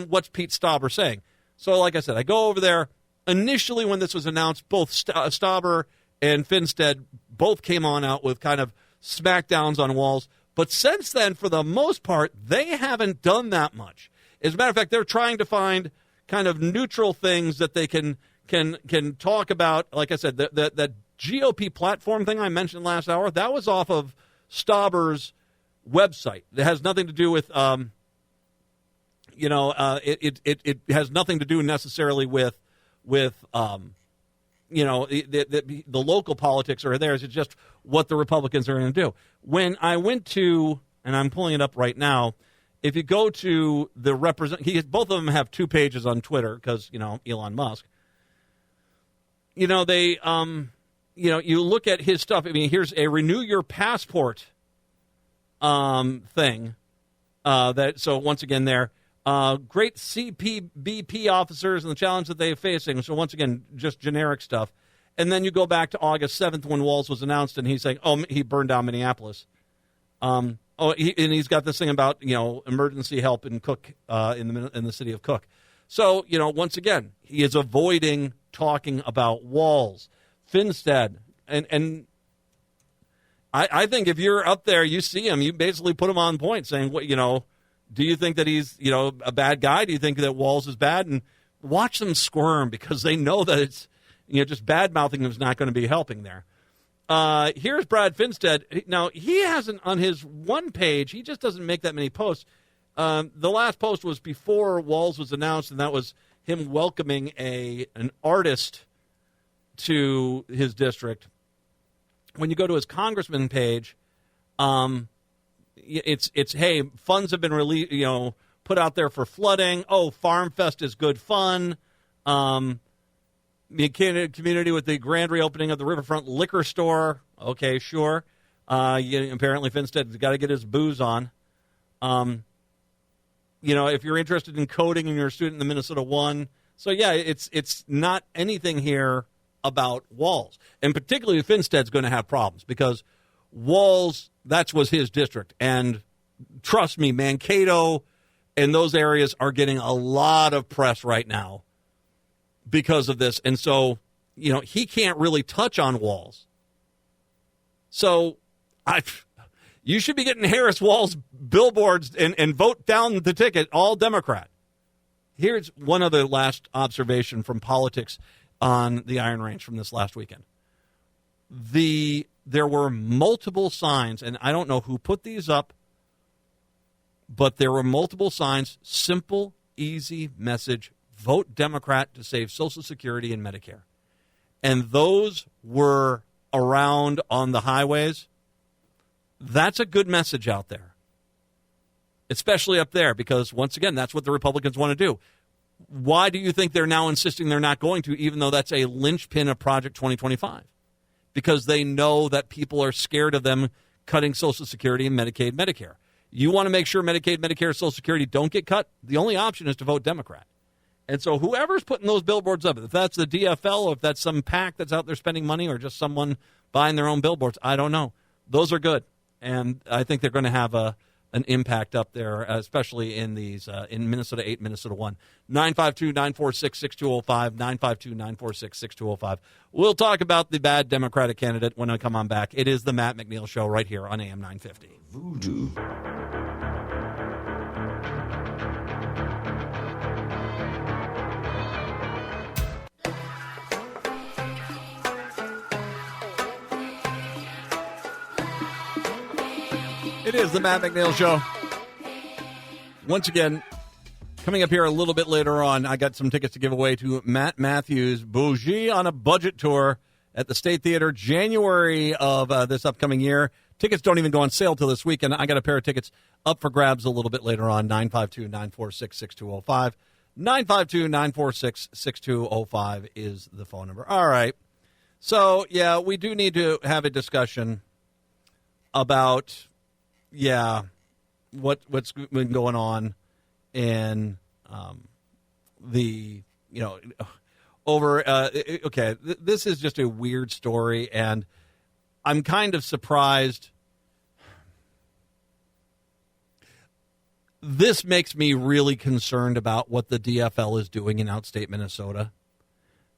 what's Pete Stauber saying? So like I said, I go over there. Initially when this was announced, both Stauber and Finstead both came on out with kind of smackdowns on Walz. But since then, for the most part, they haven't done that much. As a matter of fact, they're trying to find kind of neutral things that they can talk about. Like I said, that GOP platform thing I mentioned last hour, that was off of Stauber's website. It has nothing to do with, it has nothing to do necessarily with the local politics are theirs. It's just what the Republicans are going to do. When I went to, and I'm pulling it up right now, if you go to the both of them have 2 pages on Twitter because, Elon Musk. You look at his stuff. I mean, here's a renew your passport thing. So once again there. Great CPBP officers and the challenge that they're facing. So once again, just generic stuff. And then you go back to August 7th when Walz was announced, and he's saying, he burned down Minneapolis. And he's got this thing about, emergency help in Cook, in the city of Cook. So, once again, he is avoiding talking about Walz. Finstead, and I think if you're up there, you see him, you basically put him on point saying, do you think that he's, a bad guy? Do you think that Walz is bad? And watch them squirm because they know that it's, just bad-mouthing him is not going to be helping there. Here's Brad Finstead. Now, he hasn't, on his one page, he just doesn't make that many posts. The last post was before Walz was announced, and that was him welcoming an artist to his district. When you go to his congressman page, it's hey, funds have been released, put out there for flooding. Oh, Farm Fest is good fun. The community with the grand reopening of the Riverfront Liquor Store. Okay, sure. Apparently Finstead's got to get his booze on. If you're interested in coding and you're a student in the Minnesota 1. So, yeah, it's not anything here about Walz. And particularly Finstead's going to have problems because Walz, that was his district. And trust me, Mankato and those areas are getting a lot of press right now because of this. And so, he can't really touch on Walz. So you should be getting Harris Walz billboards and vote down the ticket, all Democrat. Here's one other last observation from politics on the Iron Range from this last weekend. There were multiple signs, and I don't know who put these up, but there were multiple signs, simple, easy message, vote Democrat to save Social Security and Medicare. And those were around on the highways. That's a good message out there, especially up there, because, once again, that's what the Republicans want to do. Why do you think they're now insisting they're not going to, even though that's a linchpin of Project 2025? Because they know that people are scared of them cutting Social Security and Medicaid, Medicare. You want to make sure Medicaid, Medicare, Social Security don't get cut? The only option is to vote Democrat. And so whoever's putting those billboards up, if that's the DFL or if that's some PAC that's out there spending money or just someone buying their own billboards, I don't know. Those are good. And I think they're going to have an impact up there, especially in these in Minnesota 8, Minnesota 1. 952-946-6205, 952-946-6205. We'll talk about the bad Democratic candidate when I come on back. It is the Matt McNeil Show right here on AM 950.
Voodoo.
It is the Matt McNeil Show. once again, coming up here a little bit later on, I got some tickets to give away to Matt Matthews' Bougie on a Budget Tour at the State Theater, January of this upcoming year. Tickets don't even go on sale till this weekend. I got a pair of tickets up for grabs a little bit later on, 952-946-6205. 952-946-6205 is the phone number. All right. So, yeah, we do need to have a discussion about, what's been going on in this is just a weird story, and I'm kind of surprised. This makes me really concerned about what the DFL is doing in outstate Minnesota,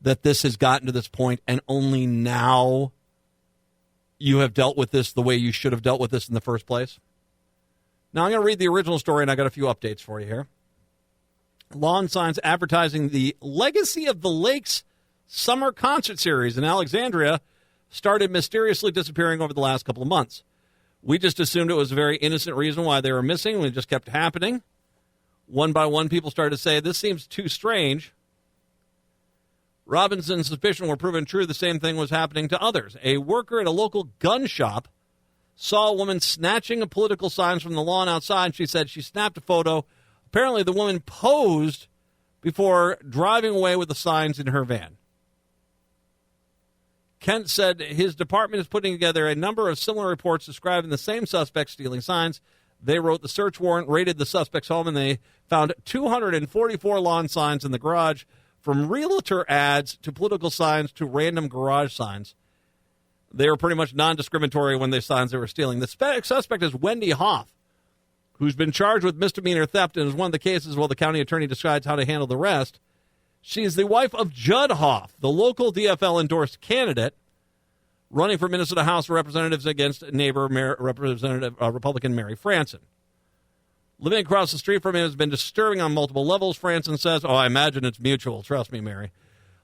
that this has gotten to this point, and only now you have dealt with this the way you should have dealt with this in the first place. Now, I'm going to read the original story, and I got a few updates for you here. Lawn signs advertising the Legacy of the Lakes summer concert series in Alexandria started mysteriously disappearing over the last couple of months. We just assumed it was a very innocent reason why they were missing, and it just kept happening. One by one, people started to say, this seems too strange. Robinson's suspicion were proven true. The same thing was happening to others. A worker at a local gun shop saw a woman snatching a political signs from the lawn outside. She said she snapped a photo. Apparently, the woman posed before driving away with the signs in her van. Kent said his department is putting together a number of similar reports describing the same suspects stealing signs. They wrote the search warrant, raided the suspect's home, and they found 244 lawn signs in the garage, from realtor ads to political signs to random garage signs. They were pretty much non-discriminatory when they signs they were stealing. The suspect is Wendy Hoff, who's been charged with misdemeanor theft and is one of the cases while the county attorney decides how to handle the rest. She is the wife of Judd Hoff, the local DFL-endorsed candidate running for Minnesota House of Representatives against neighbor Republican Mary Franson. Living across the street from him has been disturbing on multiple levels, Franson says. I imagine it's mutual. Trust me, Mary.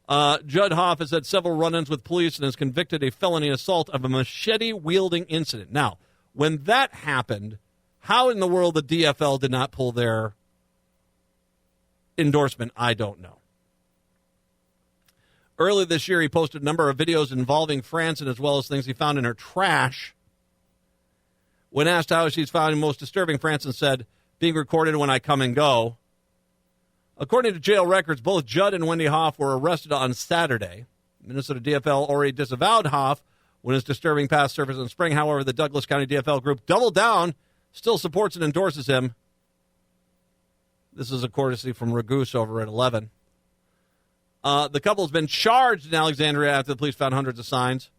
Judd Hoff has had several run-ins with police and is convicted of felony assault of a machete-wielding incident. Now, when that happened, how in the world the DFL did not pull their endorsement, I don't know. Earlier this year, he posted a number of videos involving Franson as well as things he found in her trash. When asked how she's found most disturbing, Franson said, being recorded when I come and go. According to jail records, both Judd and Wendy Hoff were arrested on Saturday. Minnesota DFL already disavowed Hoff when his disturbing past surfaced in spring. However, the Douglas County DFL group doubled down, still supports and endorses him. This is a courtesy from Ragoose over at 11. The couple has been charged in Alexandria after the police found hundreds of signs.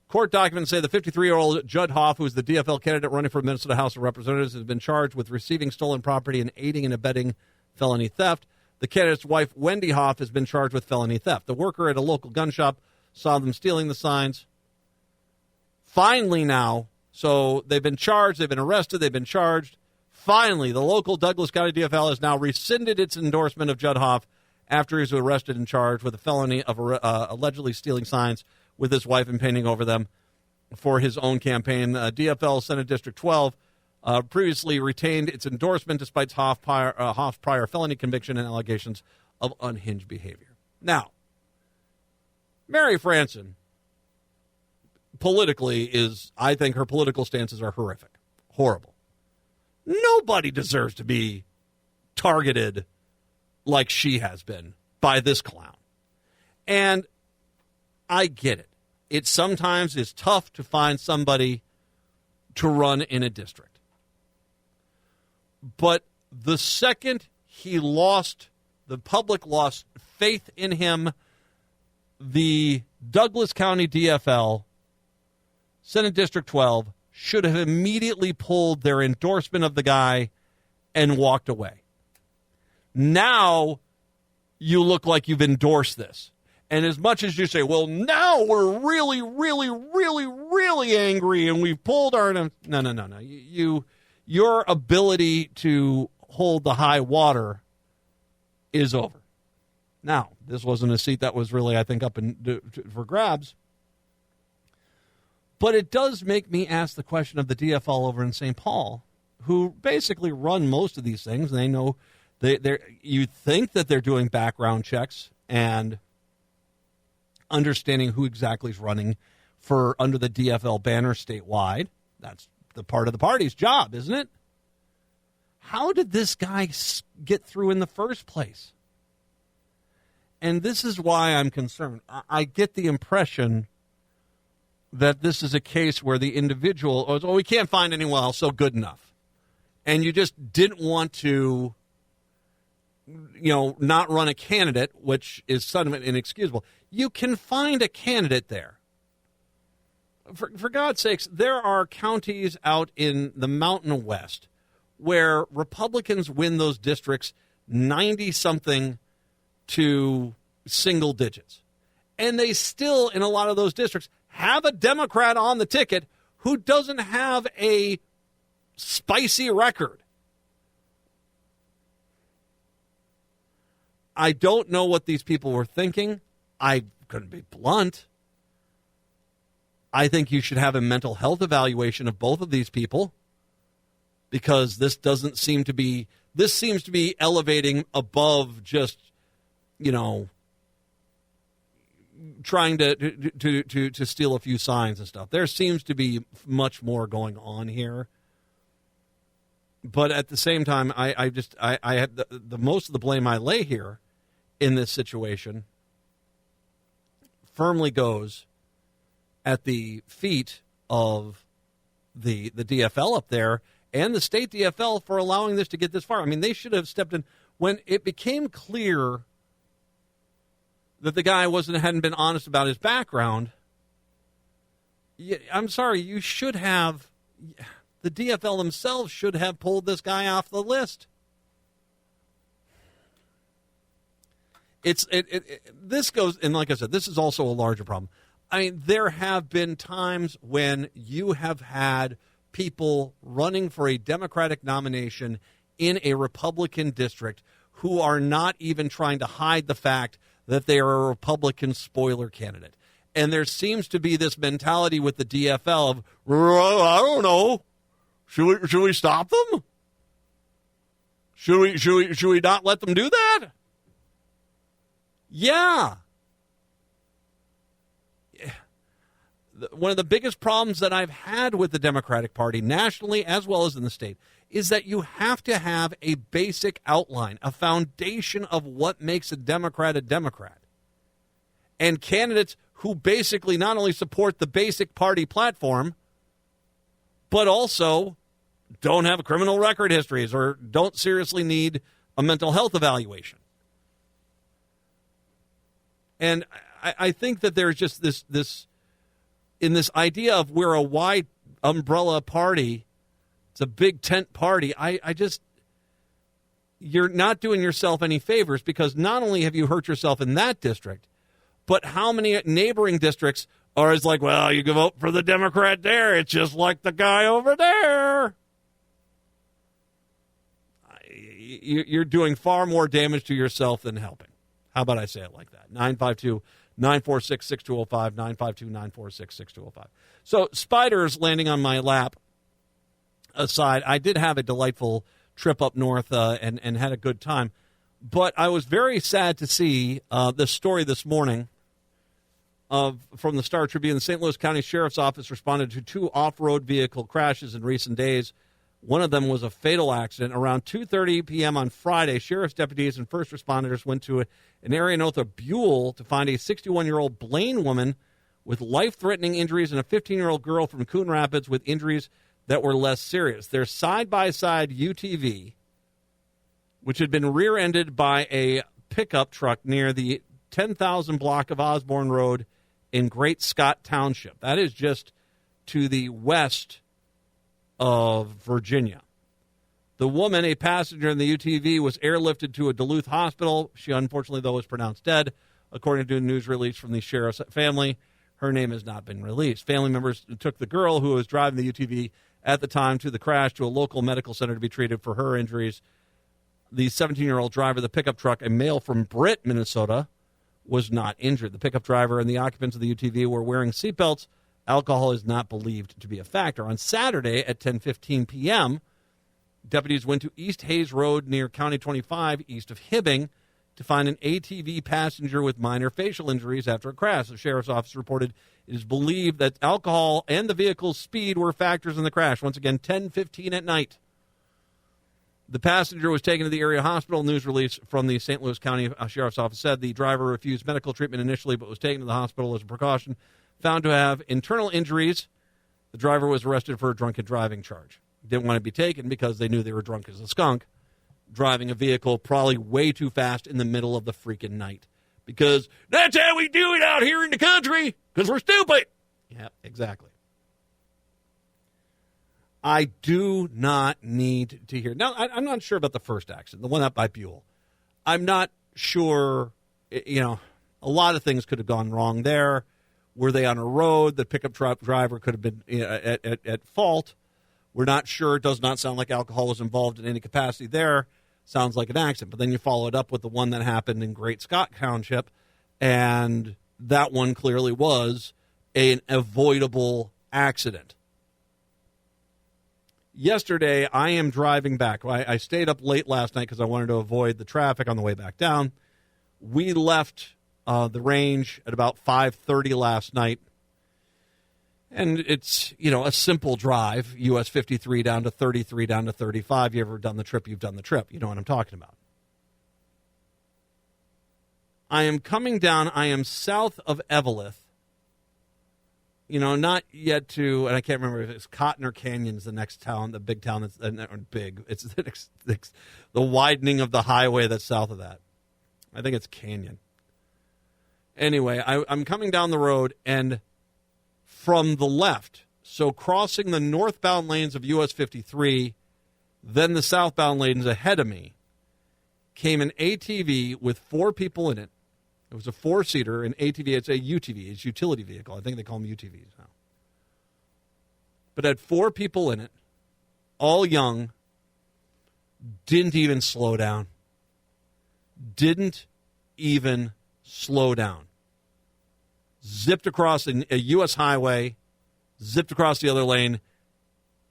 Court documents say the 53-year-old Judd Hoff, who is the DFL candidate running for Minnesota House of Representatives, has been charged with receiving stolen property and aiding and abetting felony theft. The candidate's wife, Wendy Hoff, has been charged with felony theft. The worker at a local gun shop saw them stealing the signs. Finally now, so they've been charged, they've been arrested, they've been charged. Finally, the local Douglas County DFL has now rescinded its endorsement of Judd Hoff after he was arrested and charged with a felony of allegedly stealing signs with his wife and painting over them for his own campaign. DFL Senate District 12 previously retained its endorsement despite Hoff's prior felony conviction and allegations of unhinged behavior. Now, Mary Franson, politically, I think her political stances are horrific, horrible. Nobody deserves to be targeted like she has been by this clown. And I get it. It sometimes is tough to find somebody to run in a district. But the second the public lost faith in him, the Douglas County DFL, Senate District 12, should have immediately pulled their endorsement of the guy and walked away. Now you look like you've endorsed this. And as much as you say, well, now we're really, really, really, really angry and we've pulled our... No. Your ability to hold the high water is over. Now, this wasn't a seat that was really, I think, up for grabs. But it does make me ask the question of the DFL over in St. Paul who basically run most of these things, and they know you think that they're doing background checks and understanding who exactly is running for under the DFL banner statewide. That's the part of the party's job, isn't it? How did this guy get through in the first place? And this is why I'm concerned. I get the impression that this is a case where the individual, oh, we can't find anyone else, so good enough. And you just didn't want to, not run a candidate, which is suddenly inexcusable. You can find a candidate there. For God's sakes, there are counties out in the Mountain West where Republicans win those districts 90-something to single digits. And they still, in a lot of those districts, have a Democrat on the ticket who doesn't have a spicy record. I don't know what these people were thinking. I'm going to be blunt. I think you should have a mental health evaluation of both of these people, because this seems to be elevating above just, trying to steal a few signs and stuff. There seems to be much more going on here. But at the same time, I had the most of the blame I lay here in this situation firmly goes at the feet of the DFL up there and the state DFL for allowing this to get this far. I mean, they should have stepped in when it became clear that the guy hadn't been honest about his background. I'm sorry, you should have, the DFL themselves should have pulled this guy off the list. This goes, and like I said, this is also a larger problem. I mean, there have been times when you have had people running for a Democratic nomination in a Republican district who are not even trying to hide the fact that they are a Republican spoiler candidate. And there seems to be this mentality with the DFL of, I don't know, should we stop them? Should we not let them do that? Yeah. One of the biggest problems that I've had with the Democratic Party nationally as well as in the state is that you have to have a basic outline, a foundation of what makes a Democrat a Democrat. And candidates who basically not only support the basic party platform, but also don't have criminal record histories or don't seriously need a mental health evaluation. And I think that there's just this in this idea of we're a wide umbrella party, it's a big tent party, you're not doing yourself any favors, because not only have you hurt yourself in that district, but how many neighboring districts are like, well, you can vote for the Democrat there, it's just like the guy over there. You're doing far more damage to yourself than helping. How about I say it like that? 952-946-6205, 952-946-6205. So spiders landing on my lap aside, I did have a delightful trip up north and had a good time. But I was very sad to see the story this morning from the Star Tribune. The St. Louis County Sheriff's Office responded to 2 off-road vehicle crashes in recent days. One of them was a fatal accident. Around 2:30 p.m. on Friday, sheriff's deputies and first responders went to an area north of Buell to find a 61-year-old Blaine woman with life-threatening injuries and a 15-year-old girl from Coon Rapids with injuries that were less serious. Their side-by-side UTV, which had been rear-ended by a pickup truck near the 10,000 block of Osborne Road in Great Scott Township. That is just to the west of Virginia. The woman, a passenger in the UTV, was airlifted to a Duluth hospital. She, unfortunately, though, was pronounced dead. According to a news release from the sheriff's family, her name has not been released. Family members took the girl who was driving the UTV at the time to the crash to a local medical center to be treated for her injuries. The 17-year-old driver of the pickup truck, a male from Britt, Minnesota, was not injured. The pickup driver and the occupants of the UTV were wearing seatbelts. Alcohol is not believed to be a factor. On Saturday at 10:15 p.m., Deputies went to East Hayes Road near County 25, east of Hibbing, to find an ATV passenger with minor facial injuries after a crash. The sheriff's office reported it is believed that alcohol and the vehicle's speed were factors in the crash. Once again, 10:15 at night. The passenger was taken to the area hospital. News release from the St. Louis County Sheriff's Office said the driver refused medical treatment initially but was taken to the hospital as a precaution. Found to have internal injuries. The driver was arrested for a drunken driving charge. Didn't want to be taken because they knew they were drunk as a skunk, driving a vehicle probably way too fast in the middle of the freaking night. Because that's how we do it out here in the country, because we're stupid. Yeah, exactly. I do not need to hear. Now, I'm not sure about the first accident, the one up by Buell. I'm not sure, a lot of things could have gone wrong there. Were they on a road? The pickup truck driver could have been at fault. We're not sure. It does not sound like alcohol was involved in any capacity there. Sounds like an accident. But then you follow it up with the one that happened in Great Scott Township, and that one clearly was an avoidable accident. Yesterday, I am driving back. I stayed up late last night because I wanted to avoid the traffic on the way back down. We left the range at about 5:30 last night. And it's, a simple drive, US 53 down to 33, down to 35. You ever done the trip, you've done the trip. You know what I'm talking about. I am coming down. I am south of Eveleth. Not yet to, and I can't remember if it's Cotton or Canyon's the next town, the big town that's big. It's the widening of the highway that's south of that. I think it's Canyon. Anyway, I'm coming down the road, and from the left, so crossing the northbound lanes of US 53, then the southbound lanes ahead of me, came an ATV with 4 people in it. It was a 4-seater, an ATV. It's a UTV. It's a utility vehicle. I think they call them UTVs now. But had 4 people in it, all young, didn't even slow down. Didn't even slow down. Zipped across a U.S. highway, zipped across the other lane.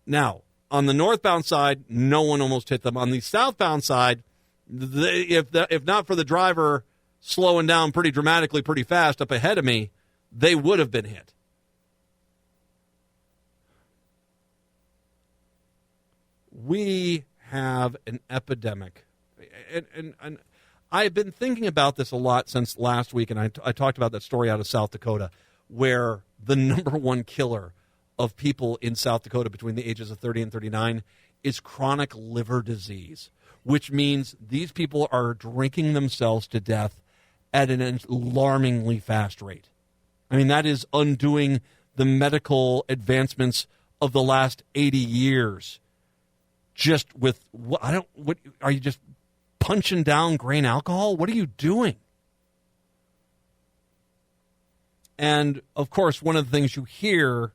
Now, on the northbound side, no one almost hit them. On the southbound side, if not for the driver slowing down pretty dramatically, pretty fast up ahead of me, they would have been hit. We have an epidemic. And I've been thinking about this a lot since last week, and I talked about that story out of South Dakota where the number one killer of people in South Dakota between the ages of 30 and 39 is chronic liver disease, which means these people are drinking themselves to death at an alarmingly fast rate. I mean, that is undoing the medical advancements of the last 80 years. Just with, what are you just punching down grain alcohol? What are you doing? And, of course, one of the things you hear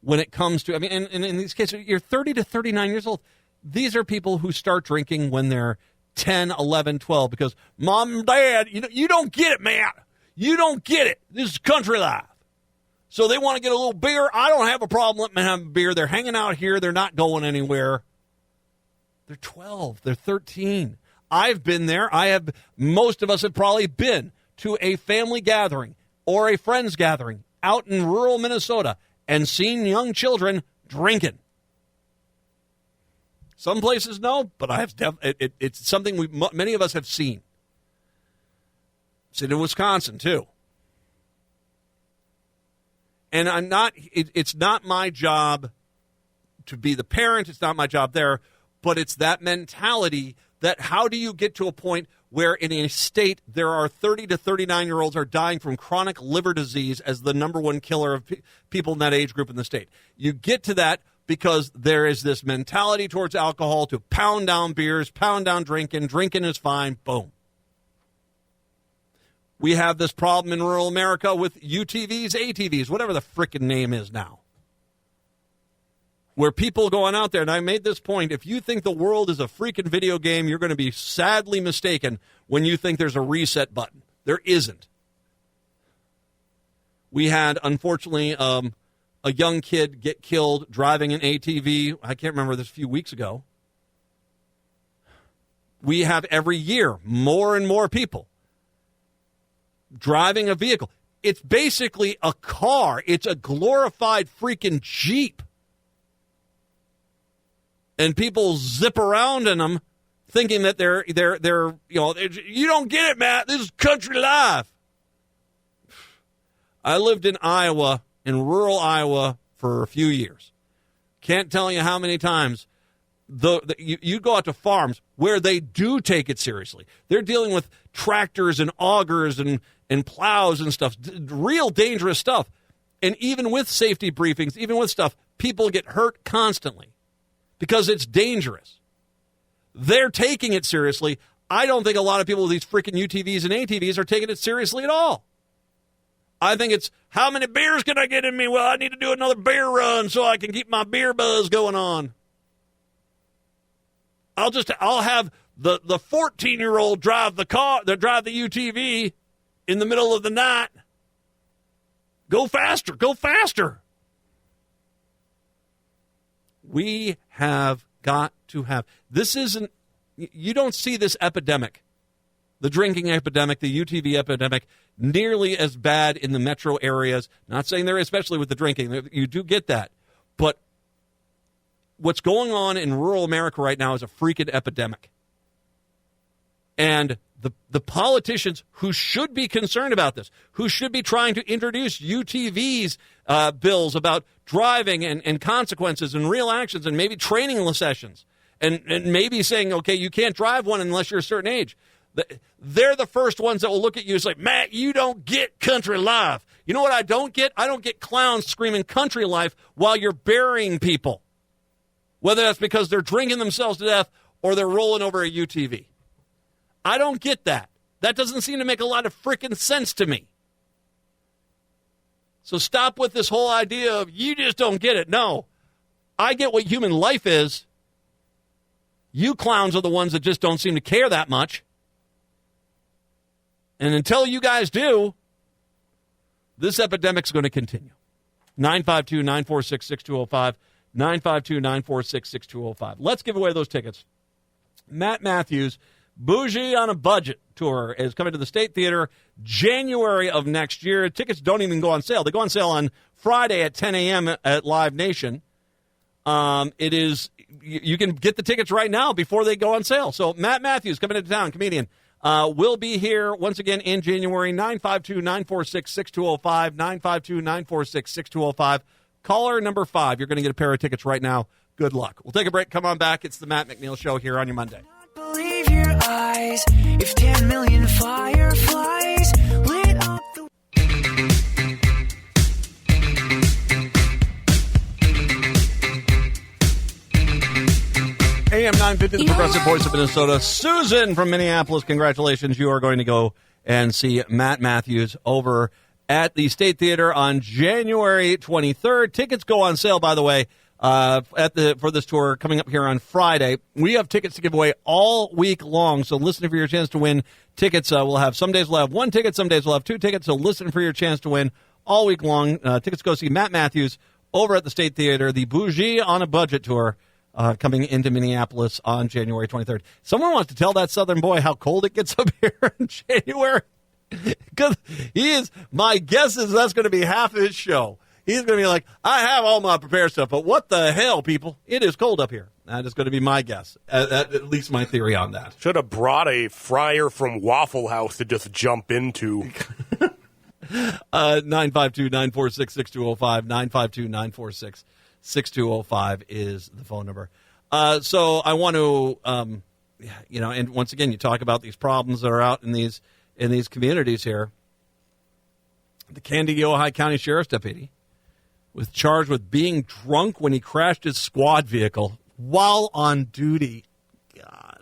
when it comes to, and in these cases, you're 30 to 39 years old. These are people who start drinking when they're 10, 11, 12, because mom and dad, you don't get it, man. You don't get it. This is country life. So they want to get a little beer. I don't have a problem letting them have a beer. They're hanging out here. They're not going anywhere. They're 12. They're 13. I've been there. Most of us have probably been to a family gathering or a friend's gathering out in rural Minnesota and seen young children drinking. Some places no, but I have. It's something many of us have seen. It's in Wisconsin too, and I'm not. It's not my job to be the parent. It's not my job there, but it's that mentality that how do you get to a point where in a state there are 30 to 39-year-olds are dying from chronic liver disease as the number one killer of people in that age group in the state? You get to that because there is this mentality towards alcohol to pound down beers, pound down drinking. Drinking is fine. Boom. We have this problem in rural America with UTVs, ATVs, whatever the frickin' name is now, where people going out there, and I made this point, if you think the world is a freaking video game, you're going to be sadly mistaken when you think there's a reset button. There isn't. We had, unfortunately, a young kid get killed driving an ATV. I can't remember this, a few weeks ago. we have every year more and more people driving a vehicle. It's basically a car. It's a glorified freaking Jeep. And people zip around in them thinking that they're you don't get it, Matt. This is country life. I lived in Iowa, in rural Iowa, for a few years. Can't tell you how many times you go out to farms where they do take it seriously. They're dealing with tractors and augers and plows and stuff, real dangerous stuff. And even with safety briefings, even with stuff, people get hurt constantly because it's dangerous. They're taking it seriously. I don't think a lot of people with these freaking UTVs and ATVs are taking it seriously at all. I think it's, how many beers can I get in me? Well, I need to do another beer run so I can keep my beer buzz going on. I'll have the 14-year-old drive the UTV in the middle of the night. Go faster, go faster. We have got to have, this isn't, you don't see this epidemic, the drinking epidemic, the UTV epidemic, nearly as bad in the metro areas. Not saying there, especially with the drinking. You do get that. But what's going on in rural America right now is a freaking epidemic. And the politicians who should be concerned about this, who should be trying to introduce UTVs bills about driving and consequences and real actions and maybe training sessions and maybe saying, okay, you can't drive one unless you're a certain age. They're the first ones that will look at you and say, Matt, you don't get country life. You know what I don't get? I don't get clowns screaming country life while you're burying people, whether that's because they're drinking themselves to death or they're rolling over a UTV. I don't get that. That doesn't seem to make a lot of freaking sense to me. So stop with this whole idea of you just don't get it. No, I get what human life is. You clowns are the ones that just don't seem to care that much. And until you guys do, this epidemic's going to continue. 952-946-6205. 952-946-6205. Let's give away those tickets. Matt Matthews, Bougie on a Budget tour is coming to the State Theater January of next year. Tickets don't even go on sale. They go on sale on Friday at 10 a.m. at Live Nation. It is, you can get the tickets right now before they go on sale. So Matt Matthews coming into town, comedian. We'll be here once again in January. 952-946-6205. 952-946-6205. Caller number 5. You're going to get a pair of tickets right now. Good luck. We'll take a break. Come on back. It's the Matt McNeil Show here on your Monday.
Believe your eyes if 10 million fireflies lit up the
AM 950, the Progressive Voice of Minnesota. Susan from Minneapolis, congratulations. You are going to go and see Matt Matthews over at the State Theater on January 23rd. Tickets go on sale, by the way, for this tour coming up here on Friday. We have tickets to give away all week long, so listen for your chance to win tickets. Some days we'll have 1 ticket, some days we'll have 2 tickets, so listen for your chance to win all week long. Tickets go see Matt Matthews over at the State Theater, the Bougie on a Budget tour, coming into Minneapolis on January 23rd. Someone wants to tell that Southern boy how cold it gets up here in January. Because my guess is that's going to be half his show. He's going to be like, I have all my prepared stuff, but what the hell, people? It is cold up here. That is going to be my guess, at least my theory on that.
Should have brought a fryer from Waffle House to just jump into.
952-946-6205. 952-946-6205 is the phone number. So I want to, and once again, you talk about these problems that are out in these communities here. The Candido Ojai County Sheriff's Deputy was charged with being drunk when he crashed his squad vehicle while on duty. God.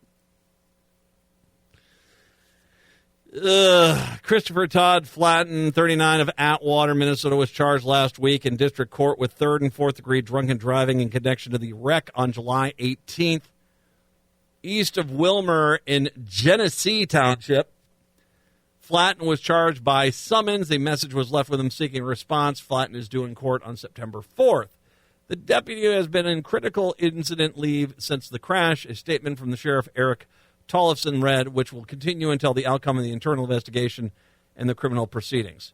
Christopher Todd Flatten, 39 of Atwater, Minnesota, was charged last week in district court with 3rd and 4th degree drunken driving in connection to the wreck on July 18th east of Wilmer in Genesee Township. Flatten was charged by summons. A message was left with him seeking a response. Flatten is due in court on September 4th. The deputy has been in critical incident leave since the crash. A statement from the sheriff, Eric Tollefson read, which will continue until the outcome of the internal investigation and the criminal proceedings.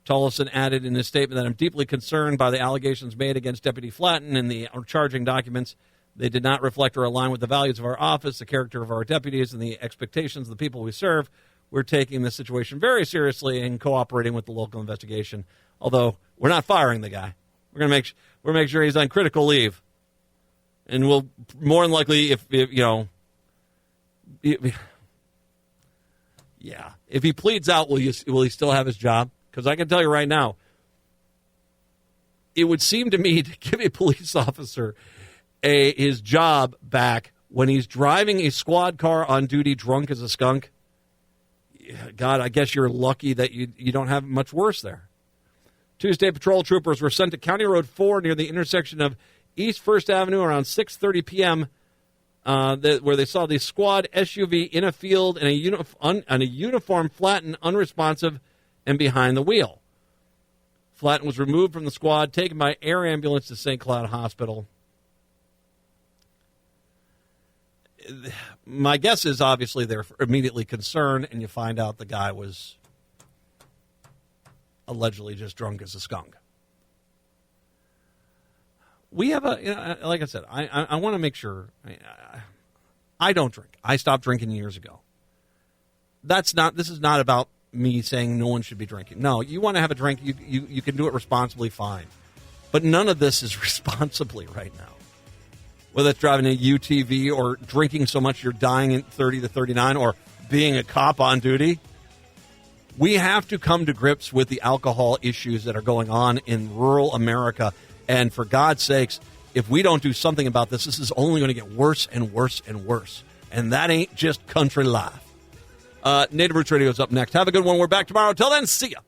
Tollefson added in his statement that I'm deeply concerned by the allegations made against Deputy Flatten in the charging documents. They did not reflect or align with the values of our office, the character of our deputies, and the expectations of the people we serve. We're taking this situation very seriously and cooperating with the local investigation. Although we're not firing the guy, we're going to make sure he's on critical leave, and we'll more than likely, if he pleads out, will he still have his job? Because I can tell you right now, it would seem to me to give a police officer his job back when he's driving a squad car on duty drunk as a skunk. God, I guess you're lucky that you don't have much worse there. Tuesday, patrol troopers were sent to County Road 4 near the intersection of East 1st Avenue around 6:30 p.m., where they saw the squad SUV in a field and a uniform Flatten unresponsive and behind the wheel. Flatten was removed from the squad, taken by air ambulance to St. Cloud Hospital. My guess is obviously they're immediately concerned, and you find out the guy was allegedly just drunk as a skunk. We have like I said, I want to make sure. I don't drink. I stopped drinking years ago. This is not about me saying no one should be drinking. No, you want to have a drink, you can do it responsibly, fine. But none of this is responsibly right now. Whether it's driving a UTV or drinking so much you're dying at 30 to 39 or being a cop on duty. We have to come to grips with the alcohol issues that are going on in rural America. And for God's sakes, if we don't do something about this, this is only going to get worse and worse and worse. And that ain't just country life. Native Roots Radio is up next. Have a good one. We're back tomorrow. Till then, see ya.